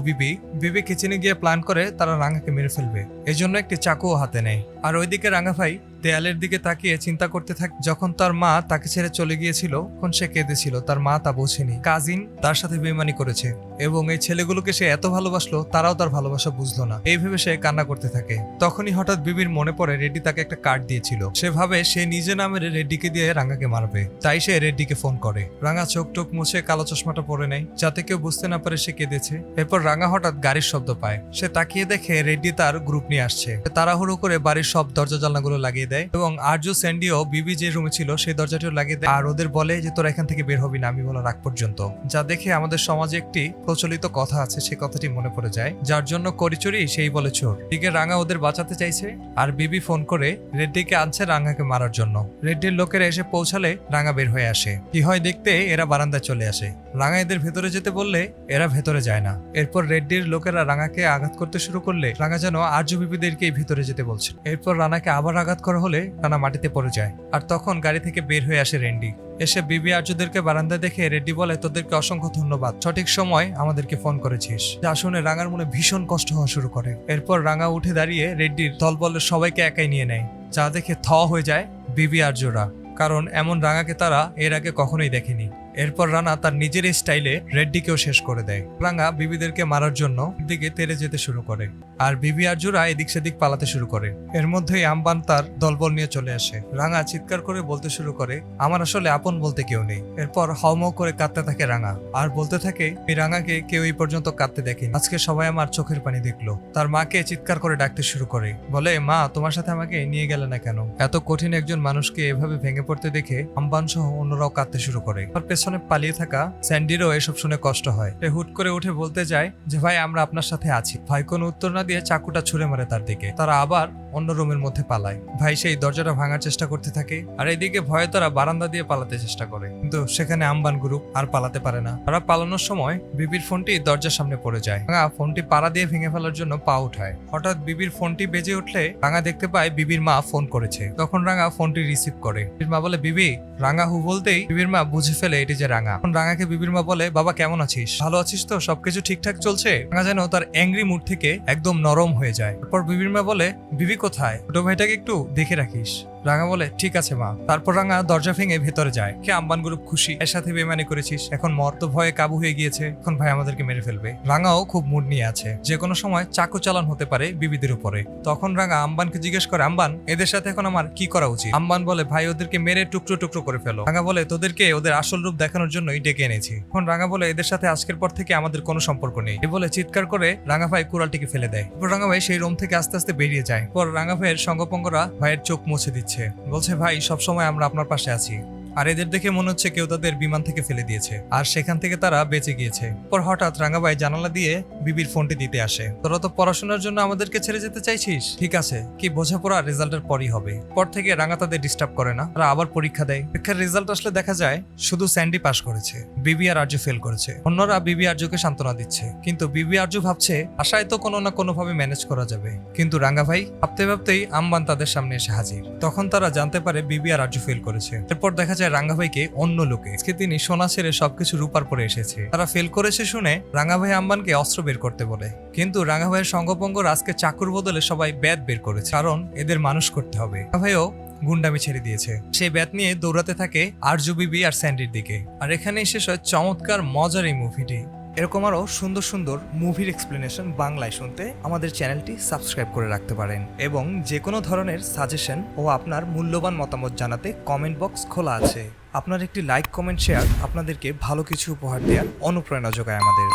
বিবি কিচেনে গিয়ে প্ল্যান করে তারা রাঙাকে মেরে ফেলবে। এজন্য একটি চাকুও হাতে নেয়। আর ওইদিকে রাঙা ভাই দেয়ালের দিকে তাকিয়ে চিন্তা করতে থাকে, যখন তার মা তাকে ছেড়ে চলে গিয়েছিল তখন সে কেঁদেছিল, তার মা তা বোঝেনি। কাজিন তার সাথে বেইমানি করেছে এবং এই ছেলেগুলোকে সে এত ভালোবাসলো, তারাও তার ভালোবাসা বুঝলো না। এই ভেবে সে কান্না করতে থাকে। তখনই হঠাৎ বিবির মনে পড়ে রেড্ডি তাকে একটা কার্ড দিয়েছিল। সে ভাবে সে নিজে না মেরে রেড্ডিকে দিয়ে রাঙাকে মারবে, তাই সে রেড্ডিকে ফোন করে। রাঙা চোখ টোক মুছে কালো চশমাটা পরে নেয় যাতে কেউ বুঝতে না পারে সে কেঁদেছে। এরপর রাঙা হঠাৎ গাড়ির শব্দ পায়। সে তাকিয়ে দেখে রেড্ডি তার গ্রুপ নিয়ে আসছে। তাড়াহুড়ো করে বাড়ির সব দরজা জানলাগুলো লাগিয়ে দেয় এবং আরজু, স্যান্ডি ও বিবি যে রুমে ছিল সেই দরজাটিও লাগিয়ে দেয়। আর ওদের বলে যে তোরা এখান থেকে বের হবি না আমি বলার আগ পর্যন্ত। যা দেখে আমাদের সমাজে একটি প্রচলিত কথা আছে, সেই কথাটি মনে পড়ে যায়, যার জন্য করিচুরি সেই বলে চোর। দিকে রাঙা ওদের বাঁচাতে চাইছে আর বিবি ফোন করে রেড্ডিকে আনছে রাঙাকে মারার জন্য। রেড্ডির লোকেরা এসে পৌঁছালে রাঙা বের হয়ে আসে। কি হয় দেখতে এরা বারান্দায় চলে আসে। রাঙা এদের ভেতরে যেতে বললে এরা ভেতরে যায় না। এরপর রেড্ডির লোকেরা রাঙাকে আঘাত করতে শুরু করলে রাঙা যেন আরজু বিবিদেরকেই ভেতরে যেতে বলছে। এরপর রানাকে আবার আঘাত করা হলে রানা মাটিতে পড়ে যায়। আর তখন গাড়ি থেকে বের হয়ে আসে রেন্ডি। এসে বিবি আরজুদেরকে বারান্দায় দেখে রেড্ডি বলে তোদেরকে অসংখ্য ধন্যবাদ, সঠিক সময় আমাদেরকে ফোন করেছিস। যা শুনে রাঙার মনে ভীষণ কষ্ট হওয়া শুরু করে। এরপর রাঙা উঠে দাঁড়িয়ে রেড্ডির দলবলের সবাইকে একাই নিয়ে নেয়, যা দেখে থ হয়ে যায় বিবি আরজুরা, কারণ এমন রাঙাকে তারা এর আগে কখনোই দেখেনি। এরপর রানা তার নিজের স্টাইলে রেড্ডিকেও শেষ করে দেয়। রাঙা বিবিদেরকে মারার জন্য দিকে তেড়ে যেতে শুরু করে আর বিবি আরজুরা এদিক সেদিক পালাতে শুরু করে। এর মধ্যেই আমবান তার দলবল নিয়ে চলে আসে। রাঙা চিৎকার করে বলতে শুরু করে আমার আসলে আপন বলতে কেউ নেই। এরপর হাউমাউ করে কাঁদতে থাকে রাঙা আর বলতে থাকে এই রাঙাকে কেউ এই পর্যন্ত কাঁদতে দেখেনি, আজকে সবাই আমার চোখের পানি দেখলো। তার মাকে চিৎকার করে ডাকতে শুরু করে, বলে মা তোমার সাথে আমাকে নিয়ে গেলে না কেন? এত কঠিন একজন মানুষকে এভাবে ভেঙে পড়তে দেখে আমবান সহ অন্যরাও কাঁদতে শুরু করে। পেছনে পালিয়ে থাকা স্যান্ডিরও এসব শুনে কষ্ট হয়। সে হুট করে উঠে বলতে যায় যে ভাই আমরা আপনার সাথে আছি। ভাই কোনো উত্তর না দিয়ে চাকুটা ছুঁড়ে মারে তার দিকে। তারা আবার অন্য রুমের মধ্যে পালায়। ভাই সেই দরজাটা ভাঙার চেষ্টা করতে থাকে আর এদিকে ভয়ে তারা বারান্দা দিয়ে পালাতে চেষ্টা করে, কিন্তু সেখানে আমবান গ্রুপ আর পালাতে পারে না। তারা পালানোর সময় বিবির ফোনটি দরজার সামনে পড়ে যায়। রাঙা ফোনটি পাড়া দিয়ে ভেঙে ফেলার জন্য পা উঠায়। হঠাৎ বিবির ফোনটি বেজে উঠলে রাঙা দেখতে পায় বিবির মা ফোন করেছে। তখন রাঙা ফোনটি রিসিভ করে। বিবির মা বলে বিবি। রাঙা হু বলতেই বিবির মা বুঝে ফেলে এটি যে রাঙা। এখন রাঙাকে বিবির মা বলে বাবা কেমন আছিস, ভালো আছিস তো, সবকিছু ঠিকঠাক চলছে? রাঙা যেন তার অ্যাংরি মুড থেকে একদম নরম হয়ে যায়। তারপর বিবির মা বলে বিবি কোথায়, ছোট ভাইটাকে একটু দেখে রাখিস। রাঙা বলে ঠিক আছে মা। তারপর রাঙা দরজা ভেঙে ভেতরে যায়। কে আম্বান গ্রুপ খুশি, এর সাথে বেমানি করেছিস, এখন মর, তো ভয়ে কাবু হয়ে গিয়েছে, এখন ভাই আমাদেরকে মেরে ফেলবে। রাঙাও খুব মুড নিয়ে আছে, যে কোনো সময় চাকু চালান হতে পারে বিবিদের উপরে। তখন রাঙা আম্বানকে জিজ্ঞেস করে আম্বান এদের সাথে এখন আমার কি করা উচিত? আম্বান বলে ভাই ওদেরকে মেরে টুকরো টুকরো করে ফেলো। রাঙা বলে তোদেরকে ওদের আসল রূপ দেখানোর জন্যই ডেকে এনেছি। এখন রাঙা বলে এদের সাথে আজকের পর থেকে আমাদের কোনো সম্পর্ক নেই। এ বলে চিৎকার করে রাঙা ভাই কুড়ালটিকে ফেলে দেয়। এরপর রাঙা ভাই সেই রুম থেকে আস্তে আস্তে বেরিয়ে যায়। পর রাঙা ভাইয়ের সঙ্গপঙ্গরা ভাইয়ের চোখ মুছে দিচ্ছে, বলছে ভাই সবসময় আমরা আপনার পাশে আছি। আর এদের দেখে মনে হচ্ছে কেউ তাদের বিমান থেকে ফেলে দিয়েছে আর সেখান থেকে তারা বেঁচে গিয়েছে। পর হঠাৎ রাঙাবাই জানালা দিয়ে বিবির ফোনটি দিতে আসে। তোরা তো পড়াশোনার জন্য আমাদেরকে ছেড়ে যেতে চাইছিস, ঠিক আছে, কি বোঝাপড়া রেজাল্টের পরই হবে। পর থেকে রাঙা তাদের ডিস্টার্ব করে না, তারা আবার পরীক্ষা দেয়। পরীক্ষার রেজাল্ট আসলে দেখা যায় শুধু স্যান্ডি পাস করেছে, বিবি আর আরজু ফেল করেছে। অন্যরা বিবি আরজুকে সান্ত্বনা দিচ্ছে, কিন্তু বিবি আরজু ভাবছে আশায় তো কোনো না কোনো ভাবে ম্যানেজ করা যাবে। কিন্তু রাঙা ভাই ভাবতে ভাবতেই আমবান তাদের সামনে এসে হাজির। তখন তারা জানতে পারে বিবি আর আরজু ফেল করেছে। এরপর দেখা যায় রাঙা ভাইকে অন্য লোকে, আজকে তিনি সোনা ছেড়ে সবকিছু রূপার পরে এসেছে। তারা ফেল করেছে শুনে রাঙা ভাই আম্বানকে অস্ত্র বের করতে বলে, কিন্তু রাঙা ভাইয়ের সঙ্গপঙ্গর আজকে চাকুর বদলে সবাই ব্যাট বের করেছে, কারণ এদের মানুষ করতে হবে। রাঙা ভাইও গুন্ডামি ছেড়ে দিয়েছে। সেই ব্যাট নিয়ে দৌড়াতে থাকে আরজু, বিবি আর স্যান্ডির দিকে। আর এখানেই শেষ হয় চমৎকার মজার এই মুভিটি। এরকম আরও সুন্দর সুন্দর মুভির এক্সপ্লেনেশন বাংলায় শুনতে আমাদের চ্যানেলটি সাবস্ক্রাইব করে রাখতে পারেন এবং যে কোনো ধরনের সাজেশন ও আপনার মূল্যবান মতামত জানাতে কমেন্ট বক্স খোলা আছে। আপনার একটি লাইক, কমেন্ট, শেয়ার আপনাদেরকে ভালো কিছু উপহার দেওয়ার অনুপ্রেরণা যোগায় আমাদের।